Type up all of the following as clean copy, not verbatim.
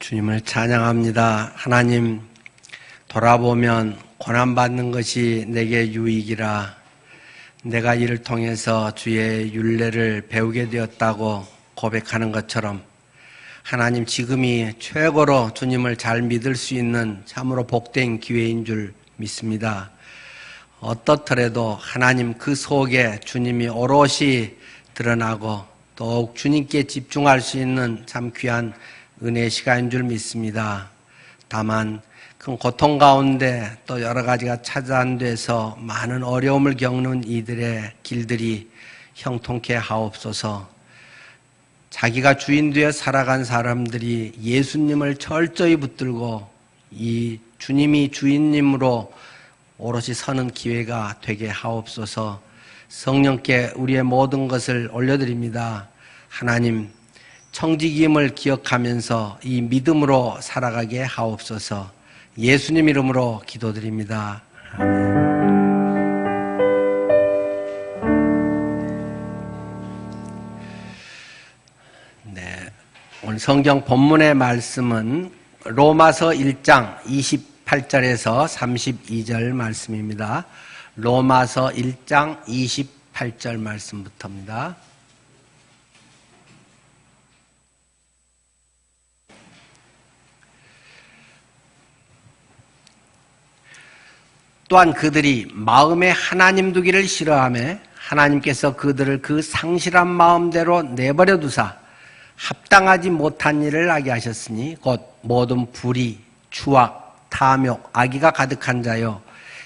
주님을 찬양합니다. 하나님, 돌아보면 고난받는 것이 내게 유익이라 내가 이를 통해서 주의 율례를 배우게 되었다고 고백하는 것처럼 하나님, 지금이 최고로 주님을 잘 믿을 수 있는 참으로 복된 기회인 줄 믿습니다. 어떻더라도 하나님 그 속에 주님이 오롯이 드러나고 더욱 주님께 집중할 수 있는 참 귀한 은혜의 시간인 줄 믿습니다. 다만 큰 고통 가운데 또 여러 가지가 차단돼서 많은 어려움을 겪는 이들의 길들이 형통케 하옵소서. 자기가 주인 되어 살아간 사람들이 예수님을 철저히 붙들고 이 주님이 주인님으로 오롯이 서는 기회가 되게 하옵소서. 성령께 우리의 모든 것을 올려드립니다. 하나님, 청지기임을 기억하면서 이 믿음으로 살아가게 하옵소서. 예수님 이름으로 기도드립니다. 아멘. 네, 오늘 성경 본문의 말씀은 로마서 1장 28절에서 32절 말씀입니다. 로마서 1장 28절 말씀부터입니다. 또한 그들이 마음에 하나님 두기를 싫어하며 하나님께서 그들을 그 상실한 마음대로 내버려 두사 합당하지 못한 일을 하게 하셨으니 곧 모든 불의, 추악, 탐욕, 악의가 가득한 자요,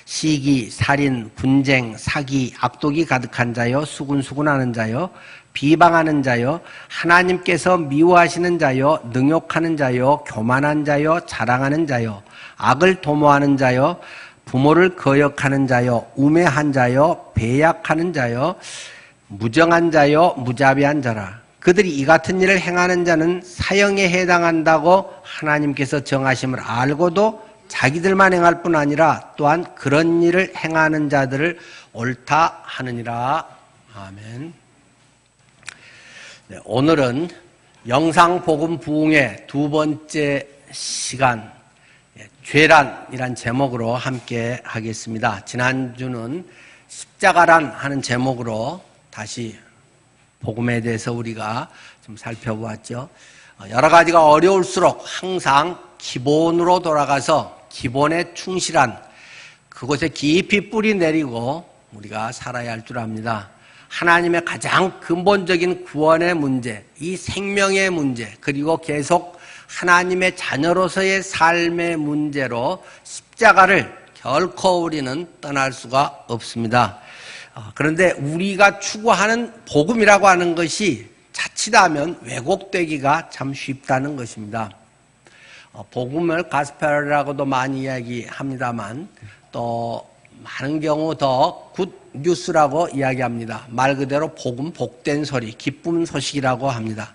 시기, 살인, 분쟁, 사기, 악독이 가득한 자요, 수군수군하는 자요, 비방하는 자요, 하나님께서 미워하시는 자요, 능욕하는 자요, 교만한 자요, 자랑하는 자요, 악을 도모하는 자요, 부모를 거역하는 자요, 우매한 자요, 배약하는 자요, 무정한 자요, 무자비한 자라. 그들이 이 같은 일을 행하는 자는 사형에 해당한다고 하나님께서 정하심을 알고도 자기들만 행할 뿐 아니라 또한 그런 일을 행하는 자들을 옳다 하느니라. 아멘. 네, 오늘은 영상복음 부흥의 두 번째 시간, 죄란이란 제목으로 함께 하겠습니다. 지난주는 십자가란 하는 제목으로 다시 복음에 대해서 우리가 좀 살펴보았죠. 여러 가지가 어려울수록 항상 기본으로 돌아가서 기본에 충실한 그곳에 깊이 뿌리 내리고 우리가 살아야 할 줄 압니다. 하나님의 가장 근본적인 구원의 문제, 이 생명의 문제, 그리고 계속 하나님의 자녀로서의 삶의 문제로 십자가를 결코 우리는 떠날 수가 없습니다. 그런데 우리가 추구하는 복음이라고 하는 것이 자칫하면 왜곡되기가 참 쉽다는 것입니다. 복음을 가스펠이라고도 많이 이야기합니다만 또 많은 경우 더 굿 뉴스라고 이야기합니다. 말 그대로 복음, 복된 소리, 기쁨 소식이라고 합니다.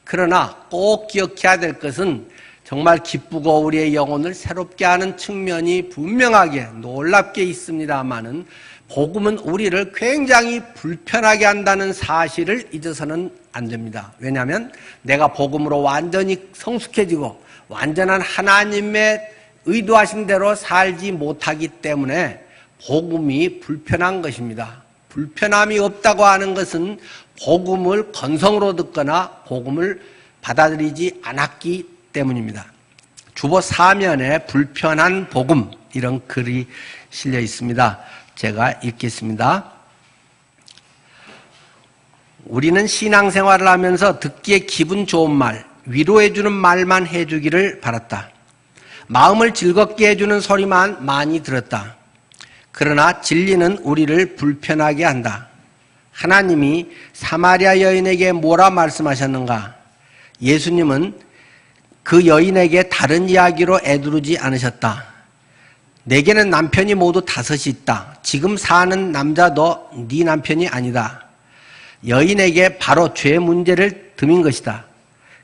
그러나 꼭 기억해야 될 것은 정말 기쁘고 우리의 영혼을 새롭게 하는 측면이 분명하게 놀랍게 있습니다마는 복음은 우리를 굉장히 불편하게 한다는 사실을 잊어서는 안 됩니다. 왜냐하면 내가 복음으로 완전히 성숙해지고 완전한 하나님의 의도하신 대로 살지 못하기 때문에 복음이 불편한 것입니다. 불편함이 없다고 하는 것은 복음을 건성으로 듣거나 복음을 받아들이지 않았기 때문입니다. 주보 사면에 불편한 복음, 이런 글이 실려 있습니다. 제가 읽겠습니다. 우리는 신앙생활을 하면서 듣기에 기분 좋은 말, 위로해주는 말만 해주기를 바랐다. 마음을 즐겁게 해주는 소리만 많이 들었다. 그러나 진리는 우리를 불편하게 한다. 하나님이 사마리아 여인에게 뭐라 말씀하셨는가? 예수님은 그 여인에게 다른 이야기로 애두르지 않으셨다. 내게는 남편이 모두 5이 있다. 지금 사는 남자도 네 남편이 아니다. 여인에게 바로 죄 문제를 드민 것이다.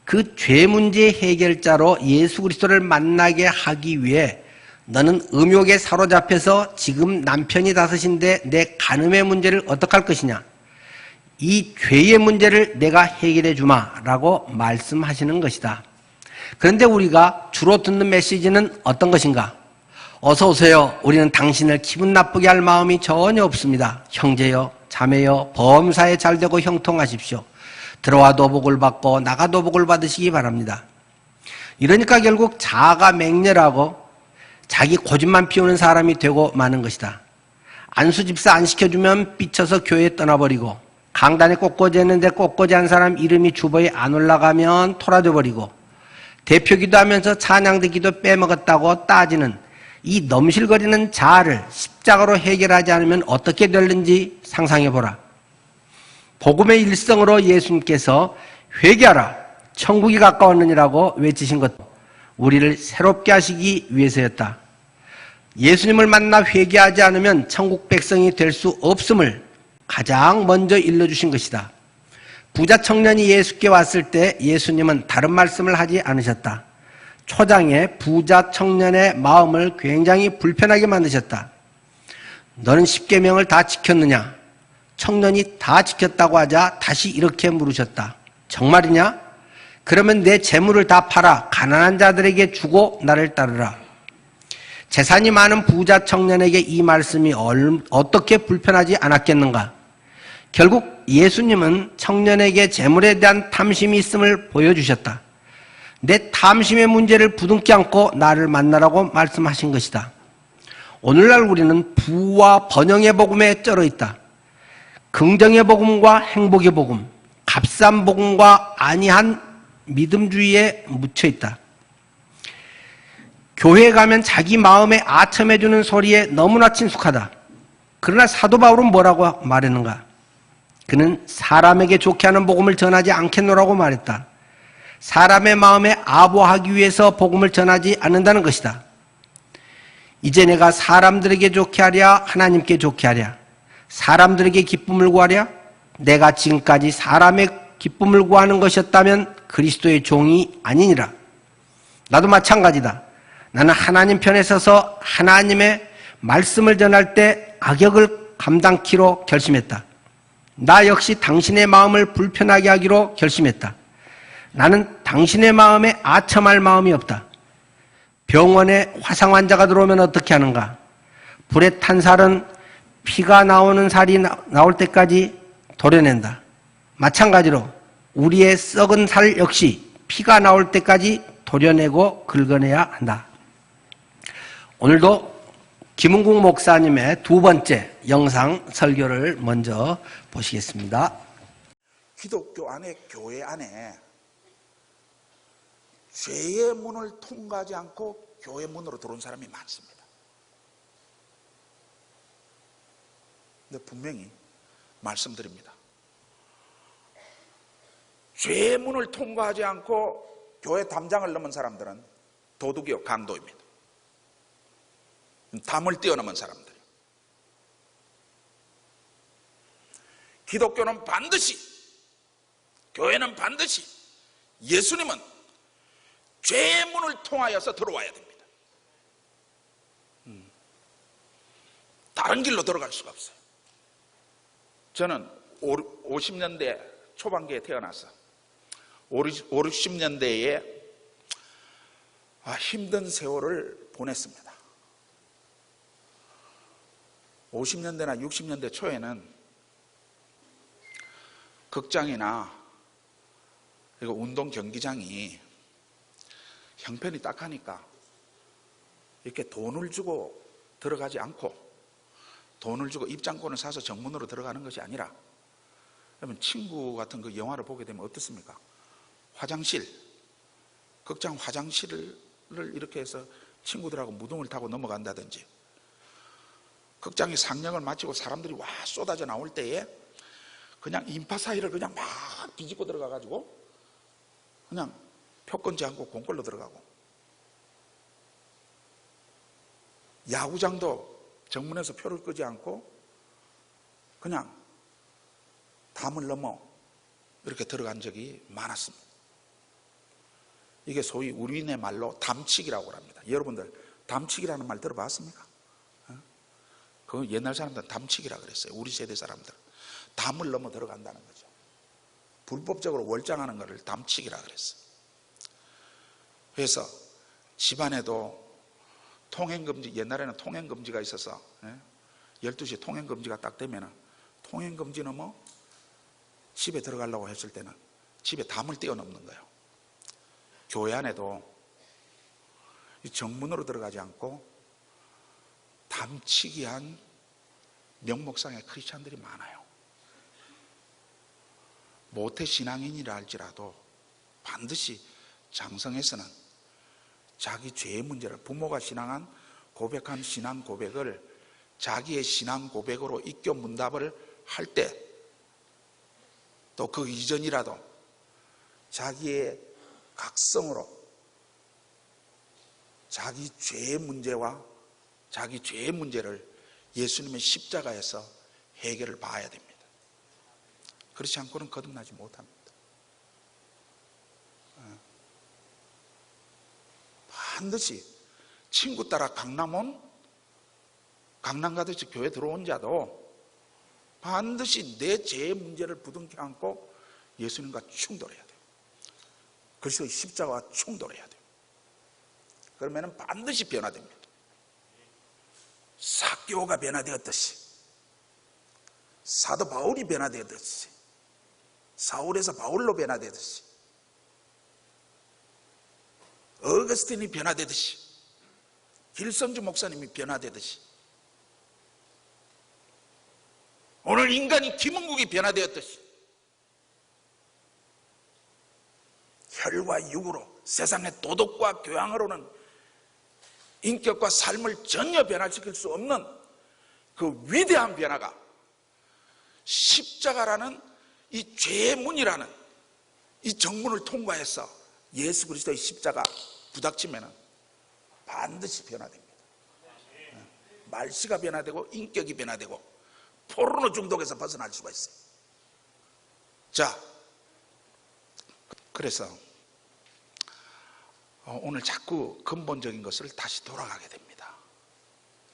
그 죄 문제의 해결자로 예수 그리스도를 만나게 하기 위해 너는 음욕에 사로잡혀서 지금 남편이 5인데 내 간음의 문제를 어떡할 것이냐? 이 죄의 문제를 내가 해결해 주마 라고 말씀하시는 것이다. 그런데 우리가 주로 듣는 메시지는 어떤 것인가? 어서 오세요. 우리는 당신을 기분 나쁘게 할 마음이 전혀 없습니다. 형제여, 자매여, 범사에 잘되고 형통하십시오. 들어와도 복을 받고 나가도 복을 받으시기 바랍니다. 이러니까 결국 자아가 맹렬하고 자기 고집만 피우는 사람이 되고 마는 것이다. 안수 집사 안 시켜주면 삐쳐서 교회 떠나버리고, 강단에 꽃꽂이 했는데 꽃꽂이 한 사람 이름이 주보에 안 올라가면 토라져 버리고, 대표 기도하면서 찬양대 기도 빼먹었다고 따지는 이 넘실거리는 자아를 십자가로 해결하지 않으면 어떻게 될는지 상상해보라. 복음의 일성으로 예수님께서 회개하라, 천국이 가까웠느니라고 외치신 것도 우리를 새롭게 하시기 위해서였다. 예수님을 만나 회개하지 않으면 천국 백성이 될 수 없음을 가장 먼저 일러주신 것이다. 부자 청년이 예수께 왔을 때 예수님은 다른 말씀을 하지 않으셨다. 초장에 부자 청년의 마음을 굉장히 불편하게 만드셨다. 너는 십계명을 다 지켰느냐? 청년이 다 지켰다고 하자 다시 이렇게 물으셨다. 정말이냐? 그러면 내 재물을 다 팔아 가난한 자들에게 주고 나를 따르라. 재산이 많은 부자 청년에게 이 말씀이 어떻게 불편하지 않았겠는가? 결국 예수님은 청년에게 재물에 대한 탐심이 있음을 보여주셨다. 내 탐심의 문제를 부둥켜 안고 나를 만나라고 말씀하신 것이다. 오늘날 우리는 부와 번영의 복음에 쩔어 있다. 긍정의 복음과 행복의 복음, 값싼 복음과 아니한 믿음주의에 묻혀 있다. 교회에 가면 자기 마음에 아첨해주는 소리에 너무나 친숙하다. 그러나 사도 바울은 뭐라고 말했는가? 그는 사람에게 좋게 하는 복음을 전하지 않겠노라고 말했다. 사람의 마음에 아부하기 위해서 복음을 전하지 않는다는 것이다. 이제 내가 사람들에게 좋게 하랴, 하나님께 좋게 하랴, 사람들에게 기쁨을 구하랴? 내가 지금까지 사람의 기쁨을 구하는 것이었다면 그리스도의 종이 아니니라. 나도 마찬가지다. 나는 하나님 편에 서서 하나님의 말씀을 전할 때 악역을 감당키로 결심했다. 나 역시 당신의 마음을 불편하게 하기로 결심했다. 나는 당신의 마음에 아첨할 마음이 없다. 병원에 화상 환자가 들어오면 어떻게 하는가? 불에 탄 살은 피가 나오는 살이 나올 때까지 도려낸다. 마찬가지로 우리의 썩은 살 역시 피가 나올 때까지 도려내고 긁어내야 한다. 오늘도 김은국 목사님의 두 번째 영상 설교를 먼저 보시겠습니다. 기독교 안에, 교회 안에 죄의 문을 통과하지 않고 교회 문으로 들어온 사람이 많습니다. 근데 분명히 말씀드립니다. 죄의 문을 통과하지 않고 교회 담장을 넘은 사람들은 도둑이요, 강도입니다. 담을 뛰어넘은 사람들. 기독교는 반드시, 교회는 반드시, 예수님은 죄의 문을 통하여서 들어와야 됩니다. 다른 길로 들어갈 수가 없어요. 저는 50년대 초반기에 태어나서 60년대에 힘든 세월을 보냈습니다. 50년대나 60년대 초에는 극장이나 운동 경기장이 형편이 딱하니까 이렇게 돈을 주고 들어가지 않고 돈을 주고 입장권을 사서 정문으로 들어가는 것이 아니라, 그러면 친구 같은 그 영화를 보게 되면 어떻습니까? 화장실, 극장 화장실을 이렇게 해서 친구들하고 무등을 타고 넘어간다든지, 극장이 상영을 마치고 사람들이 와 쏟아져 나올 때에 그냥 인파 사이를 그냥 막 뒤집고 들어가가지고 그냥 표 끊지 않고 공꼴로 들어가고, 야구장도 정문에서 표를 끄지 않고 그냥 담을 넘어 이렇게 들어간 적이 많았습니다. 이게 소위 우리네 말로 담치기라고 합니다. 여러분들 담치기라는 말 들어봤습니까? 그 옛날 사람들은 담치기라고 그랬어요. 우리 세대 사람들은 담을 넘어 들어간다는 거죠. 불법적으로 월장하는 것을 담치기라고 그랬어요. 그래서 집안에도 통행금지, 옛날에는 통행금지가 있어서 12시에 통행금지가 딱 되면 통행금지는 뭐 집에 들어가려고 했을 때는 집에 담을 뛰어넘는 거예요. 교회 안에도 정문으로 들어가지 않고 담치기한 명목상의 크리스찬들이 많아요. 모태 신앙인이라 할지라도 반드시 장성에서는 자기 죄의 문제를, 부모가 고백한 신앙 고백을 자기의 신앙 고백으로 입교 문답을 할 때, 또 그 이전이라도 자기의 각성으로 자기 죄의 문제와 자기 죄의 문제를 예수님의 십자가에서 해결을 봐야 됩니다. 그렇지 않고는 거듭나지 못합니다. 반드시 친구 따라 강남 가듯이 교회 들어온 자도 반드시 내 죄의 문제를 부둥켜 안고 예수님과 충돌해야 돼요. 그리스도의 십자가와 충돌해야 돼요. 그러면 반드시 변화됩니다. 삭개오가 변화되었듯이, 사도 바울이 변화되었듯이, 사울에서 바울로 변화되듯이, 어거스틴이 변화되듯이, 길선주 목사님이 변화되듯이, 오늘 인간이 김은국이 변화되었듯이 혈과 육으로 세상의 도덕과 교양으로는 인격과 삶을 전혀 변화시킬 수 없는 그 위대한 변화가 십자가라는 이 죄의 문이라는 이 정문을 통과해서 예수 그리스도의 십자가 부닥치면 반드시 변화됩니다. 말씨가 변화되고 인격이 변화되고 포르노 중독에서 벗어날 수가 있어요. 자, 그래서 오늘 자꾸 근본적인 것을 다시 돌아가게 됩니다.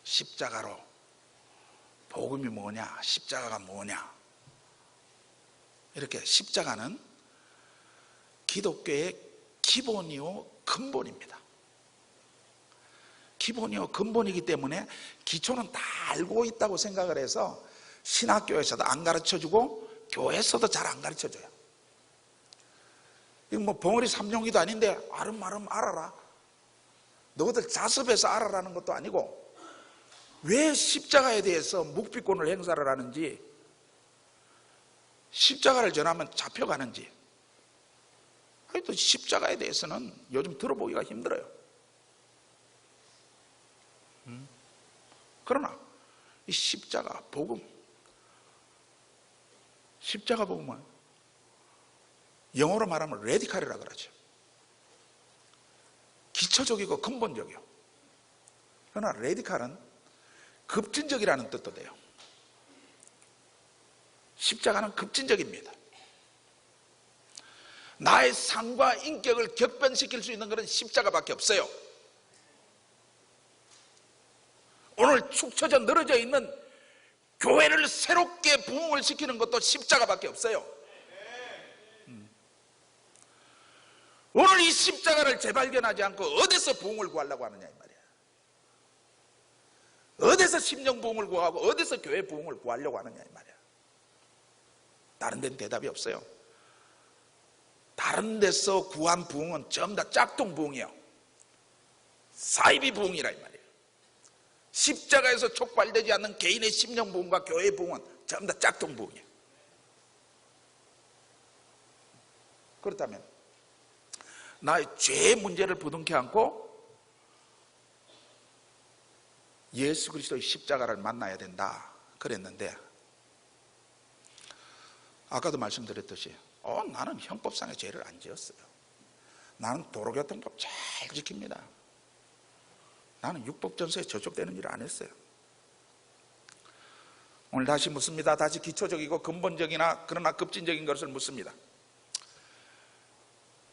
십자가로, 복음이 뭐냐, 십자가가 뭐냐. 이렇게 십자가는 기독교의 기본이요 근본입니다. 기본이요 근본이기 때문에 기초는 다 알고 있다고 생각을 해서 신학교에서도 안 가르쳐주고 교회에서도 잘 안 가르쳐줘요. 이거 뭐 벙어리 삼룡이도 아닌데 아름아름 알아라, 너희들 자습해서 알아라는 것도 아니고, 왜 십자가에 대해서 묵비권을 행사를 하는지, 십자가를 전하면 잡혀가는지, 하여튼 십자가에 대해서는 요즘 들어보기가 힘들어요. 그러나 이 십자가 복음, 십자가 복음은 영어로 말하면 레디칼이라고 그러죠. 기초적이고 근본적이요. 그러나 레디칼은 급진적이라는 뜻도 돼요. 십자가는 급진적입니다. 나의 삶과 인격을 격변시킬 수 있는 것은 십자가밖에 없어요. 오늘 축 처져 늘어져 있는 교회를 새롭게 부흥을 시키는 것도 십자가밖에 없어요. 오늘 이 십자가를 재발견하지 않고 어디서 부흥을 구하려고 하느냐 이 말이야. 어디서 심령 부흥을 구하고 어디서 교회 부흥을 구하려고 하느냐 이 말이야. 다른 데는 대답이 없어요. 다른 데서 구한 부흥은 전부 다 짝퉁 부흥이에요. 사이비 부흥이라 이 말이에요. 십자가에서 촉발되지 않는 개인의 심령 부흥과 교회의 부흥은 전부 다 짝퉁 부흥이에요. 그렇다면 나의 죄의 문제를 부둥켜 안고 예수 그리스도의 십자가를 만나야 된다 그랬는데, 아까도 말씀드렸듯이 나는 형법상의 죄를 안 지었어요. 나는 도로교통법 잘 지킵니다. 나는 육법전서에 저촉되는 일을 안 했어요. 오늘 다시 묻습니다. 다시 기초적이고 근본적이나 그러나 급진적인 것을 묻습니다.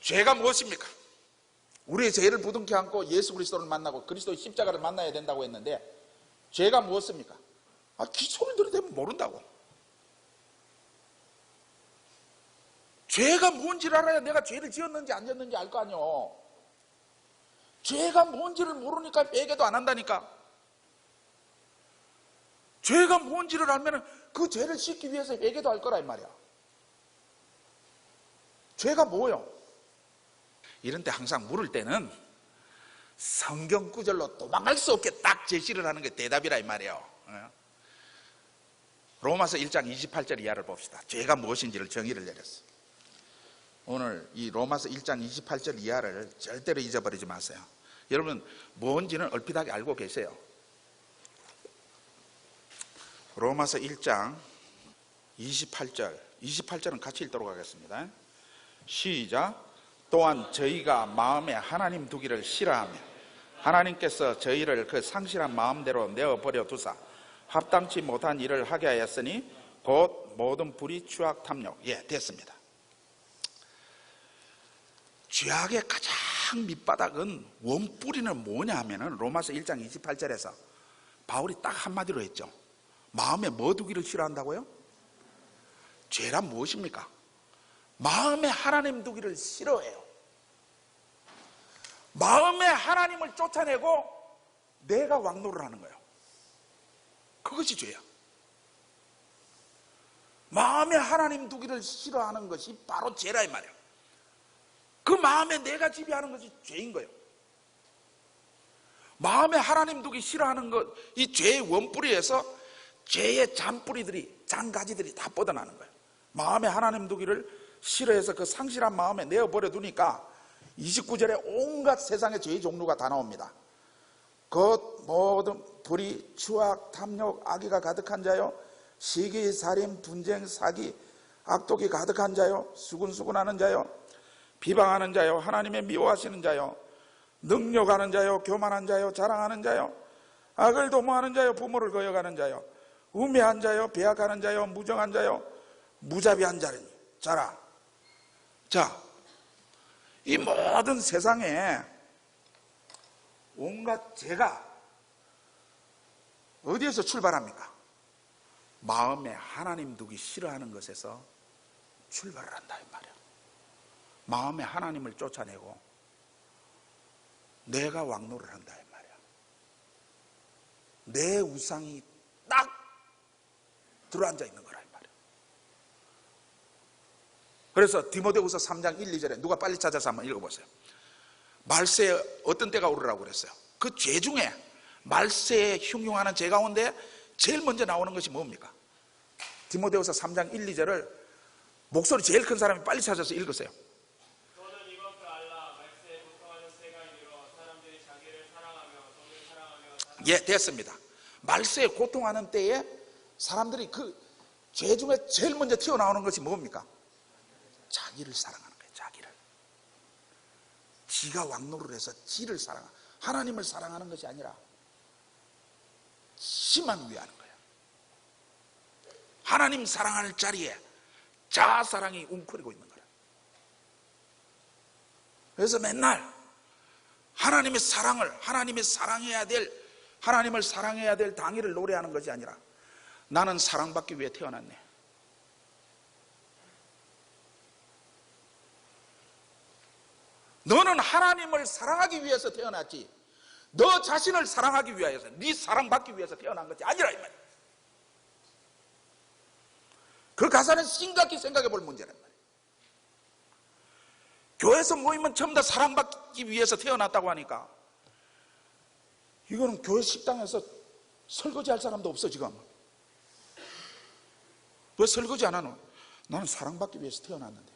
죄가 무엇입니까? 우리의 죄를 부둥켜 안고 예수 그리스도를 만나고 그리스도의 십자가를 만나야 된다고 했는데, 죄가 무엇입니까? 기초를 들이대면 모른다고. 죄가 뭔지를 알아야 내가 죄를 지었는지 안 지었는지 알 거 아니요. 죄가 뭔지를 모르니까 회개도 안 한다니까. 죄가 뭔지를 알면 그 죄를 씻기 위해서 회개도 할 거라 이 말이야. 죄가 뭐요? 이런 때 항상 물을 때는 성경 구절로 도망갈 수 없게 딱 제시를 하는 게 대답이라 이 말이에요. 로마서 1장 28절 이하를 봅시다. 죄가 무엇인지를 정의를 내렸어요. 오늘 이 로마서 1장 28절 이하를 절대로 잊어버리지 마세요. 여러분 뭔지는 얼핏하게 알고 계세요. 로마서 1장 28절은 같이 읽도록 하겠습니다. 시작. 또한 저희가 마음에 하나님 두기를 싫어하며 하나님께서 저희를 그 상실한 마음대로 내어버려 두사 합당치 못한 일을 하게 하였으니 곧 모든 불의, 추악, 탐욕. 예, 됐습니다. 죄악의 가장 밑바닥은 원뿌리는 뭐냐 하면은 로마서 1장 28절에서 바울이 딱 한마디로 했죠. 마음에 뭐 두기를 싫어한다고요? 죄란 무엇입니까? 마음에 하나님 두기를 싫어해요. 마음에 하나님을 쫓아내고 내가 왕노를 하는 거예요. 그것이 죄야. 마음에 하나님 두기를 싫어하는 것이 바로 죄라 이 말이야. 그 마음에 내가 지배하는 것이 죄인 거예요. 마음에 하나님 두기 싫어하는 것, 이 죄의 원뿌리에서 죄의 잔뿌리들이, 잔가지들이 다 뻗어나는 거예요. 마음에 하나님 두기를 싫어해서 그 상실한 마음에 내어버려 두니까 29절에 온갖 세상의 죄의 종류가 다 나옵니다. 곧 모든 불의, 추악, 탐욕, 악의가 가득한 자요, 시기, 살인, 분쟁, 사기, 악독이 가득한 자요, 수군수군하는 자요, 비방하는 자요, 하나님의 미워하시는 자요, 능욕하는 자요, 교만한 자요, 자랑하는 자요, 악을 도모하는 자요, 부모를 거역하는 자요, 우매한 자요, 배약하는 자요, 무정한 자요, 무자비한 자라. 자, 이 모든 세상에 온갖 죄가 어디에서 출발합니까? 마음에 하나님 두기 싫어하는 것에서 출발을 한다 이 말이야. 마음에 하나님을 쫓아내고 내가 왕노를 한다 이 말이야. 내 우상이 딱 들어앉아 있는 거라 이 말이야. 그래서 디모데후서 3장 1, 2절에 누가 빨리 찾아서 한번 읽어보세요. 말세에 어떤 때가 오르라고 그랬어요? 그 죄 중에 말세에 흉흉하는 죄 가운데 제일 먼저 나오는 것이 뭡니까? 디모데후서 3장 1, 2절을 목소리 제일 큰 사람이 빨리 찾아서 읽으세요. 너는 이것을 알라. 말세에 고통하는 때가 이르러 사람들이 자기를 사랑하며 돈을 사랑하며 예, 됐습니다. 말세에 고통하는 때에 사람들이 그 죄 중에 제일 먼저 튀어나오는 것이 뭡니까? 자기를 사랑하는 거예요. 자기를. 지가 왕노를 해서 지를 사랑하는, 하나님을 사랑하는 것이 아니라 지만 위하는 거예요. 하나님 사랑할 자리에 자아 사랑이 웅크리고 있는 거예요. 그래서 맨날 하나님의 사랑을, 하나님을 사랑해야 될 당위를 노래하는 것이 아니라 나는 사랑받기 위해 태어났네. 너는 하나님을 사랑하기 위해서 태어났지 너 자신을 사랑하기 위해서, 네 사랑받기 위해서 태어난 것이 아니라 이 말이야. 그 가사는 심각히 생각해 볼 문제란 말이야. 교회에서 모이면 전부 다 사랑받기 위해서 태어났다고 하니까 이거는 교회 식당에서 설거지 할 사람도 없어 지금. 왜 설거지 안 하노? 나는 사랑받기 위해서 태어났는데.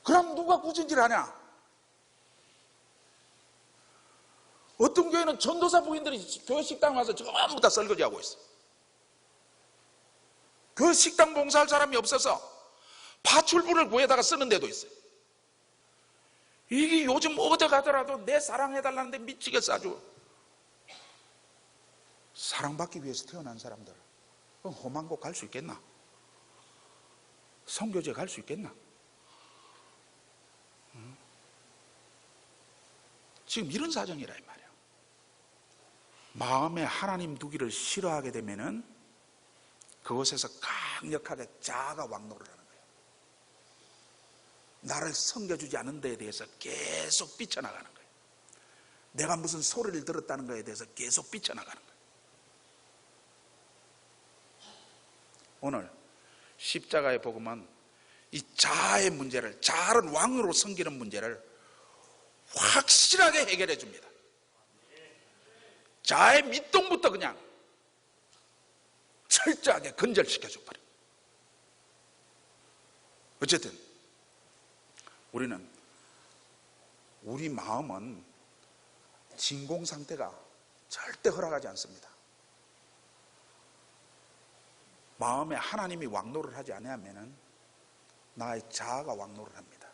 그럼 누가 구진질 하냐? 어떤 교회는 전도사 부인들이 교회 식당 와서 전부 다 설거지하고 있어. 교회 식당 봉사할 사람이 없어서 파출부를 구해다가 쓰는 데도 있어요. 이게 요즘 어디 가더라도 내 사랑해달라는데 미치겠어 아주. 사랑받기 위해서 태어난 사람들 험한곳 갈 수 있겠나? 선교제 갈 수 있겠나? 지금 이런 사정이라 이 말이야. 마음에 하나님 두기를 싫어하게 되면은 그곳에서 강력하게 자아가 왕노를 하는 거예요. 나를 섬겨주지 않는 데에 대해서 계속 삐쳐나가는 거예요. 내가 무슨 소리를 들었다는 것에 대해서 계속 삐쳐나가는 거예요. 오늘 십자가의 복음은 이 자아의 문제를, 자아를 왕으로 섬기는 문제를 확실하게 해결해 줍니다. 자아의 밑동부터 그냥 철저하게 건절시켜 줘버려. 어쨌든 우리는 우리 마음은 진공 상태가 절대 허락하지 않습니다. 마음에 하나님이 왕노를 하지 않으면 나의 자아가 왕노를 합니다.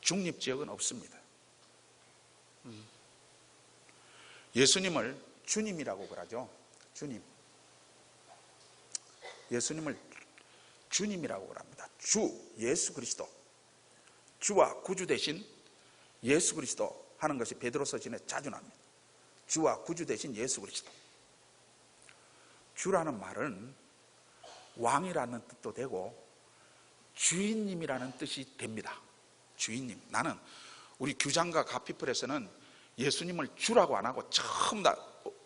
중립지역은 없습니다. 예수님을 주님이라고 그러죠. 주님. 예수님을 주님이라고 합니다. 주, 예수 그리스도. 주와 구주 대신 예수 그리스도 하는 것이 베드로서 진에 자주 나옵니다. 주와 구주 대신 예수 그리스도. 주라는 말은 왕이라는 뜻도 되고 주인님이라는 뜻이 됩니다. 주인님. 나는 우리 규장과 가피플에서는 예수님을 주라고 안 하고 처음 다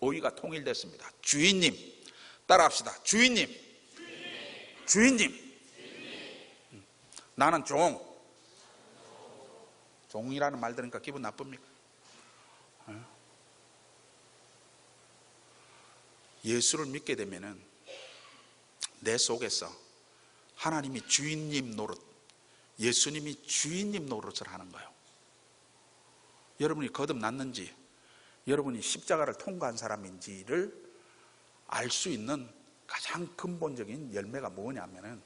어휘가 통일됐습니다. 주인님. 따라합시다. 주인님. 주인님. 나는 종. 종이라는 말 들으니까 기분 나쁩니까? 예수를 믿게 되면은 내 속에서 하나님이 주인님 노릇, 예수님이 주인님 노릇을 하는 거예요. 여러분이 거듭났는지, 여러분이 십자가를 통과한 사람인지를 알 수 있는 가장 근본적인 열매가 뭐냐면은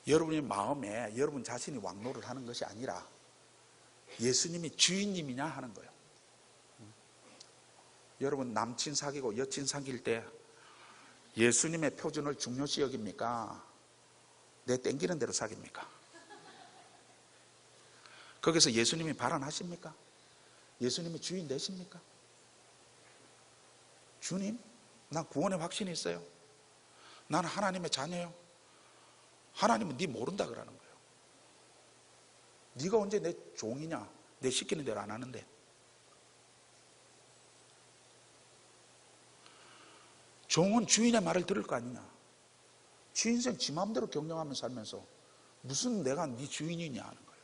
여러분의 마음에 여러분 자신이 왕노를 하는 것이 아니라 예수님이 주인님이냐 하는 거예요. 여러분 남친 사귀고 여친 사귈 때 예수님의 표준을 중요시 여깁니까? 내 땡기는 대로 사깁니까? 거기서 예수님이 발언하십니까? 예수님이 주인 되십니까? 주님, 나 구원의 확신이 있어요. 나는 하나님의 자녀예요. 하나님은 네 모른다 그러는 거예요. 네가 언제 내 종이냐? 내 시키는 대로 안 하는데. 종은 주인의 말을 들을 거 아니냐? 지 인생 지 마음대로 경영하며 살면서 무슨 내가 네 주인이냐 하는 거예요.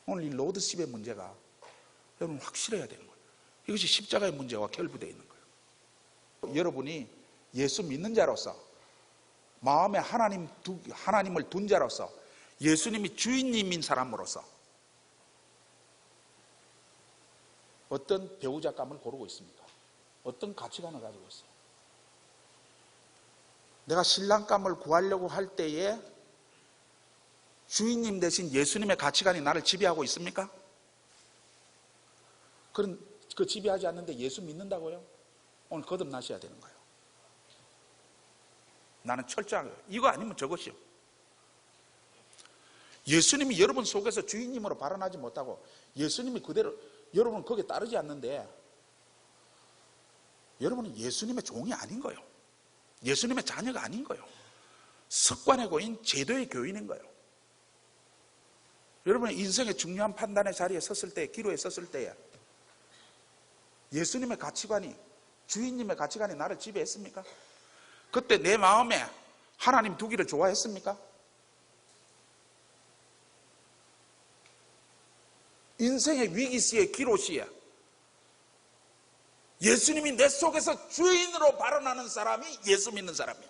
오늘 이 로드십의 문제가 여러분 확실해야 되는 거예요. 이것이 십자가의 문제와 결부되어 있는 거예요. 여러분이 예수 믿는 자로서 마음에 하나님을 둔 자로서 예수님이 주인님인 사람으로서 어떤 배우자감을 고르고 있습니까? 어떤 가치관을 가지고 있어요? 내가 신랑감을 구하려고 할 때에 주인님 대신 예수님의 가치관이 나를 지배하고 있습니까? 그 지배하지 않는데 예수 믿는다고요? 오늘 거듭나셔야 되는 거예요. 나는 철저한 거예요. 이거 아니면 저것이요. 예수님이 여러분 속에서 주인님으로 발언하지 못하고 예수님이 그대로 여러분 거기에 따르지 않는데 여러분은 예수님의 종이 아닌 거예요. 예수님의 자녀가 아닌 거예요. 습관의 고인, 제도의 교인인 거예요. 여러분의 인생의 중요한 판단의 자리에 섰을 때, 기로에 섰을 때에 예수님의 가치관이, 주인님의 가치관이 나를 지배했습니까? 그때 내 마음에 하나님 두기를 좋아했습니까? 인생의 위기 시에, 기로 시에 예수님이 내 속에서 주인으로 발언하는 사람이 예수 믿는 사람이에요.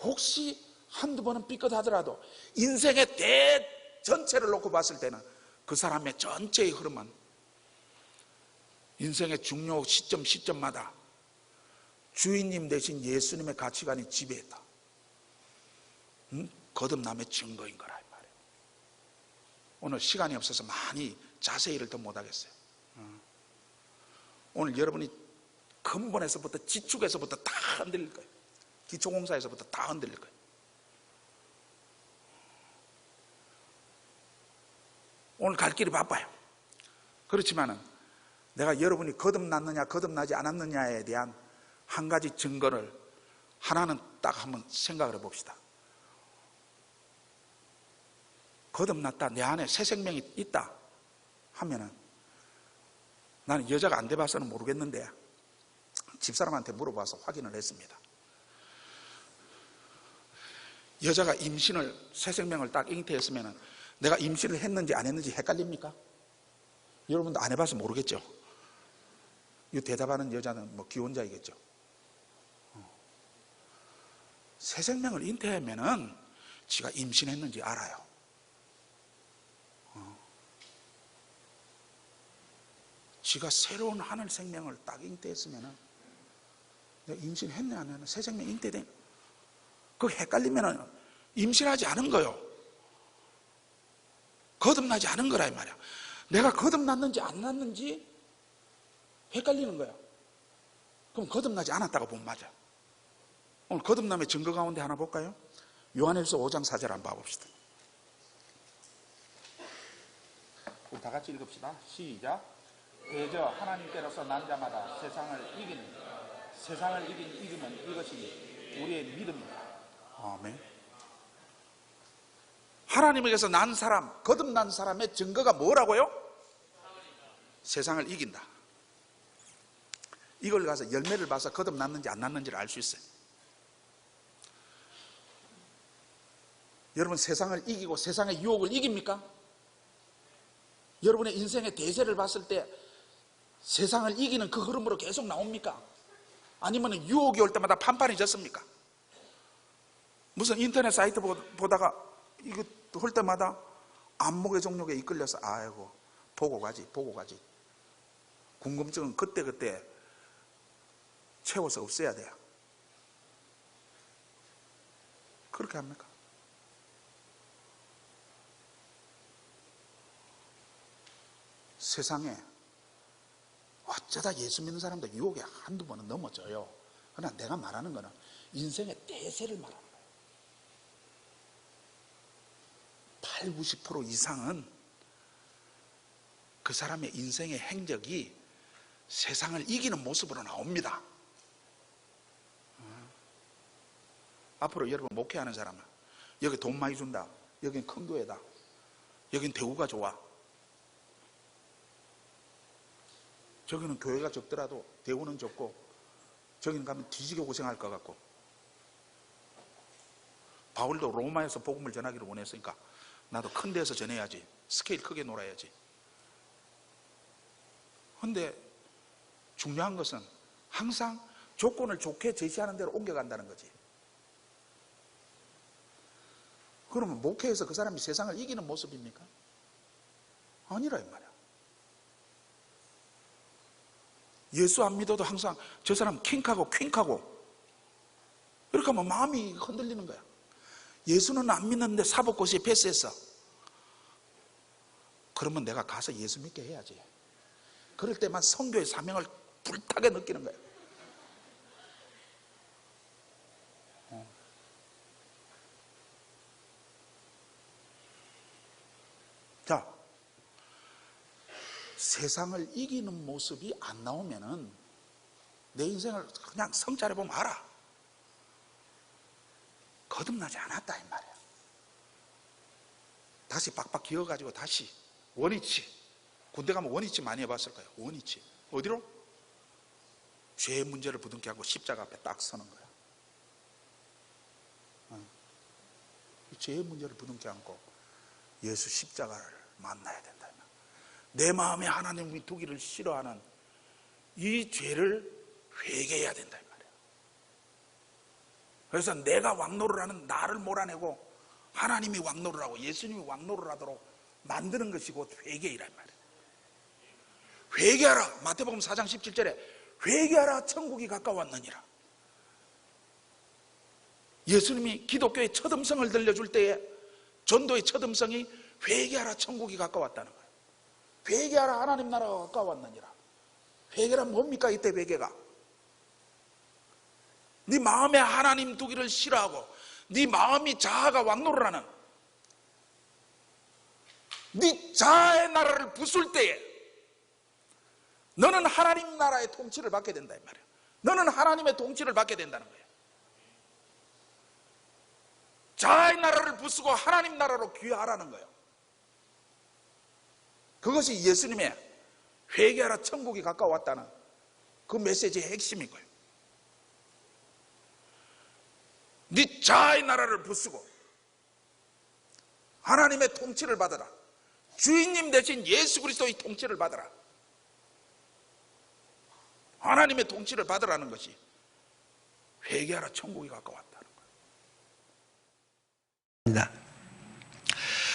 혹시 한두 번은 삐끗하더라도 인생의 대전체를 놓고 봤을 때는 그 사람의 전체의 흐름은 인생의 중요 시점마다 주인님 대신 예수님의 가치관이 지배했다. 거듭남의 증거인 거라 이 말이에요. 오늘 시간이 없어서 많이 자세히를 더 못하겠어요. 오늘 여러분이 근본에서부터 지축에서부터 다 흔들릴 거예요. 기초공사에서부터 다 흔들릴 거예요. 오늘 갈 길이 바빠요. 그렇지만은 내가 여러분이 거듭났느냐 거듭나지 않았느냐에 대한 한 가지 증거를 하나는 딱 한번 생각을 해봅시다. 거듭났다, 내 안에 새 생명이 있다 하면은, 나는 여자가 안 돼봐서는 모르겠는데 집사람한테 물어봐서 확인을 했습니다. 여자가 임신을, 새 생명을 딱 잉태했으면은 내가 임신을 했는지 안 했는지 헷갈립니까? 여러분도 안 해봐서 모르겠죠? 이 대답하는 여자는 뭐 기혼자이겠죠? 새 생명을 잉태하면은 지가 임신했는지 알아요. 지가 새로운 하늘 생명을 딱 잉태했으면은 내가 임신했네 안 했네, 새 생명 잉태된, 그거 헷갈리면은 임신하지 않은 거요. 거듭나지 않은 거라 이 말이야. 내가 거듭났는지 안 났는지 헷갈리는 거야. 그럼 거듭나지 않았다고 보면 맞아. 오늘 거듭남의 증거 가운데 하나 볼까요? 요한일서 5장 4절 한번 봐봅시다. 우리 다 같이 읽읍시다. 시작. 대저 하나님께로서 난 자마다 세상을 이기면 이것이 우리의 믿음이다. 아멘. 하나님에게서 난 사람, 거듭난 사람의 증거가 뭐라고요? 세상을 이긴다. 이걸 가서 열매를 봐서 거듭났는지 안 났는지를 알 수 있어요. 여러분, 세상을 이기고 세상의 유혹을 이깁니까? 여러분의 인생의 대세를 봤을 때 세상을 이기는 그 흐름으로 계속 나옵니까? 아니면 유혹이 올 때마다 판판이 졌습니까? 무슨 인터넷 사이트 보다가 이거 할 때마다 안목의 종력에 이끌려서 아이고 보고 가지. 궁금증은 그때 채워서 없애야 돼요. 그렇게 합니까? 세상에 어쩌다 예수 믿는 사람들 유혹에 한두 번은 넘어져요. 그러나 내가 말하는 거는 인생의 대세를 말하는 거예요. 80~90% 이상은 그 사람의 인생의 행적이 세상을 이기는 모습으로 나옵니다. 앞으로 여러분 목회하는 사람은 여기 돈 많이 준다, 여긴 큰 교회다, 여긴 대우가 좋아, 저기는 교회가 적더라도 대우는 적고 저기는 가면 뒤지게 고생할 것 같고, 바울도 로마에서 복음을 전하기를 원했으니까 나도 큰 데서 전해야지, 스케일 크게 놀아야지. 그런데 중요한 것은 항상 조건을 좋게 제시하는 대로 옮겨간다는 거지. 그러면 목회에서 그 사람이 세상을 이기는 모습입니까? 아니라 이 말이야. 예수 안 믿어도 항상 저 사람 킹하고 퀸하고 이렇게 하면 마음이 흔들리는 거야. 예수는 안 믿는데 사법고시에 패스했어. 그러면 내가 가서 예수 믿게 해야지. 그럴 때만 선교의 사명을 불타게 느끼는 거야. 자, 세상을 이기는 모습이 안 나오면은 내 인생을 그냥 성찰해 보면 알아. 거듭나지 않았다 이 말이야. 다시 빡빡 기어가지고 다시 원위치, 군대 가면 원위치 많이 해봤을 거예요. 원위치 어디로? 죄의 문제를 부둥켜 안고 십자가 앞에 딱 서는 거야. 죄의 문제를 부둥켜 안고 예수 십자가를 만나야 된다. 내 마음에 하나님이 두기를 싫어하는 이 죄를 회개해야 된다 이 말이야. 그래서 내가 왕노를 하는 나를 몰아내고 하나님이 왕노를 하고 예수님이 왕노를 하도록 만드는 것이 곧 회개이란 말이야. 회개하라. 마태복음 4장 17절에 회개하라, 천국이 가까웠느니라. 예수님이 기독교의 첫 음성을 들려줄 때에 전도의 첫 음성이 회개하라, 천국이 가까웠다는 거예요. 회개하라, 하나님 나라가 가까웠느니라. 회개란 뭡니까? 이때 회개가 네 마음에 하나님 두기를 싫어하고 네 마음이 자아가 왕노를 하는 네 자아의 나라를 부술 때에 너는 하나님 나라의 통치를 받게 된다 이 말이야. 너는 하나님의 통치를 받게 된다는 거예요. 자의 나라를 부수고 하나님 나라로 귀하라는 거예요. 그것이 예수님의 회개하라 천국이 가까웠다는 그 메시지의 핵심인 거예요. 네 자의 나라를 부수고 하나님의 통치를 받아라. 주인님 대신 예수 그리스도의 통치를 받아라. 하나님의 통치를 받으라는 것이 회개하라 천국이 가까웠다는 거예요.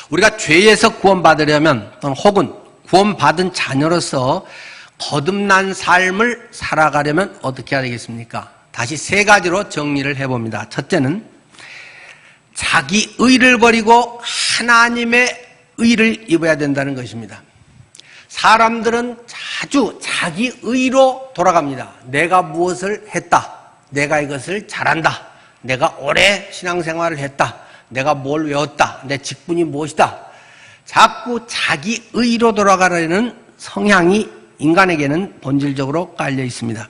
우리가 죄에서 구원받으려면 혹은 구원받은 자녀로서 거듭난 삶을 살아가려면 어떻게 해야 되겠습니까? 다시 세 가지로 정리를 해봅니다. 첫째는 자기 의를 버리고 하나님의 의를 입어야 된다는 것입니다. 사람들은 자주 자기 의로 돌아갑니다. 내가 무엇을 했다. 내가 이것을 잘한다. 내가 오래 신앙생활을 했다. 내가 뭘 외웠다. 내 직분이 무엇이다. 자꾸 자기 의로 돌아가려는 성향이 인간에게는 본질적으로 깔려 있습니다.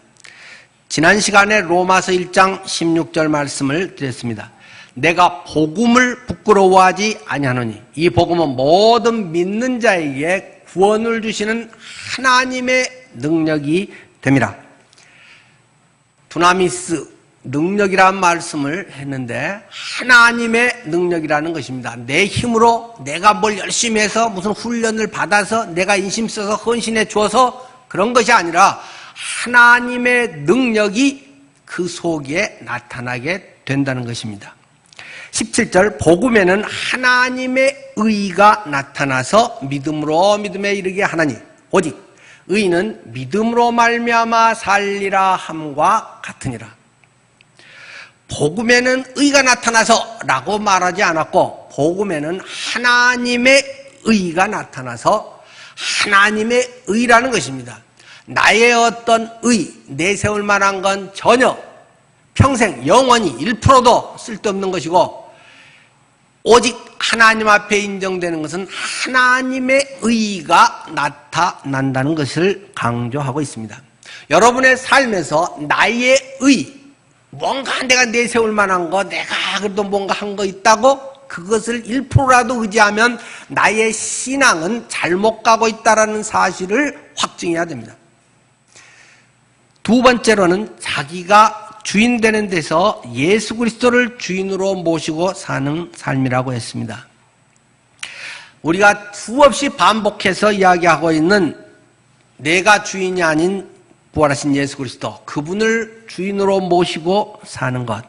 지난 시간에 로마서 1장 16절 말씀을 드렸습니다. 내가 복음을 부끄러워하지 아니하노니 이 복음은 모든 믿는 자에게 구원을 주시는 하나님의 능력이 됨이라. 두나미스, 능력이라는 말씀을 했는데 하나님의 능력이라는 것입니다. 내 힘으로 내가 뭘 열심히 해서 무슨 훈련을 받아서 내가 인심 써서 헌신해 주어서 그런 것이 아니라 하나님의 능력이 그 속에 나타나게 된다는 것입니다. 17절 복음에는 하나님의 의가 나타나서 믿음으로 믿음에 이르게 하나니 오직 의는 믿음으로 말미암아 살리라 함과 같으니라. 복음에는 의가 나타나서 라고 말하지 않았고 복음에는 하나님의 의가 나타나서 하나님의 의라는 것입니다. 나의 어떤 의 내세울 만한 건 전혀 평생 영원히 1%도 쓸데없는 것이고 오직 하나님 앞에 인정되는 것은 하나님의 의가 나타난다는 것을 강조하고 있습니다. 여러분의 삶에서 나의 의, 뭔가 내가 내세울 만한 거, 내가 그래도 뭔가 한 거 있다고 그것을 1%라도 의지하면 나의 신앙은 잘못 가고 있다는 사실을 확증해야 됩니다. 두 번째로는 자기가 주인 되는 데서 예수 그리스도를 주인으로 모시고 사는 삶이라고 했습니다. 우리가 수없이 반복해서 이야기하고 있는 내가 주인이 아닌 부활하신 예수 그리스도, 그분을 주인으로 모시고 사는 것.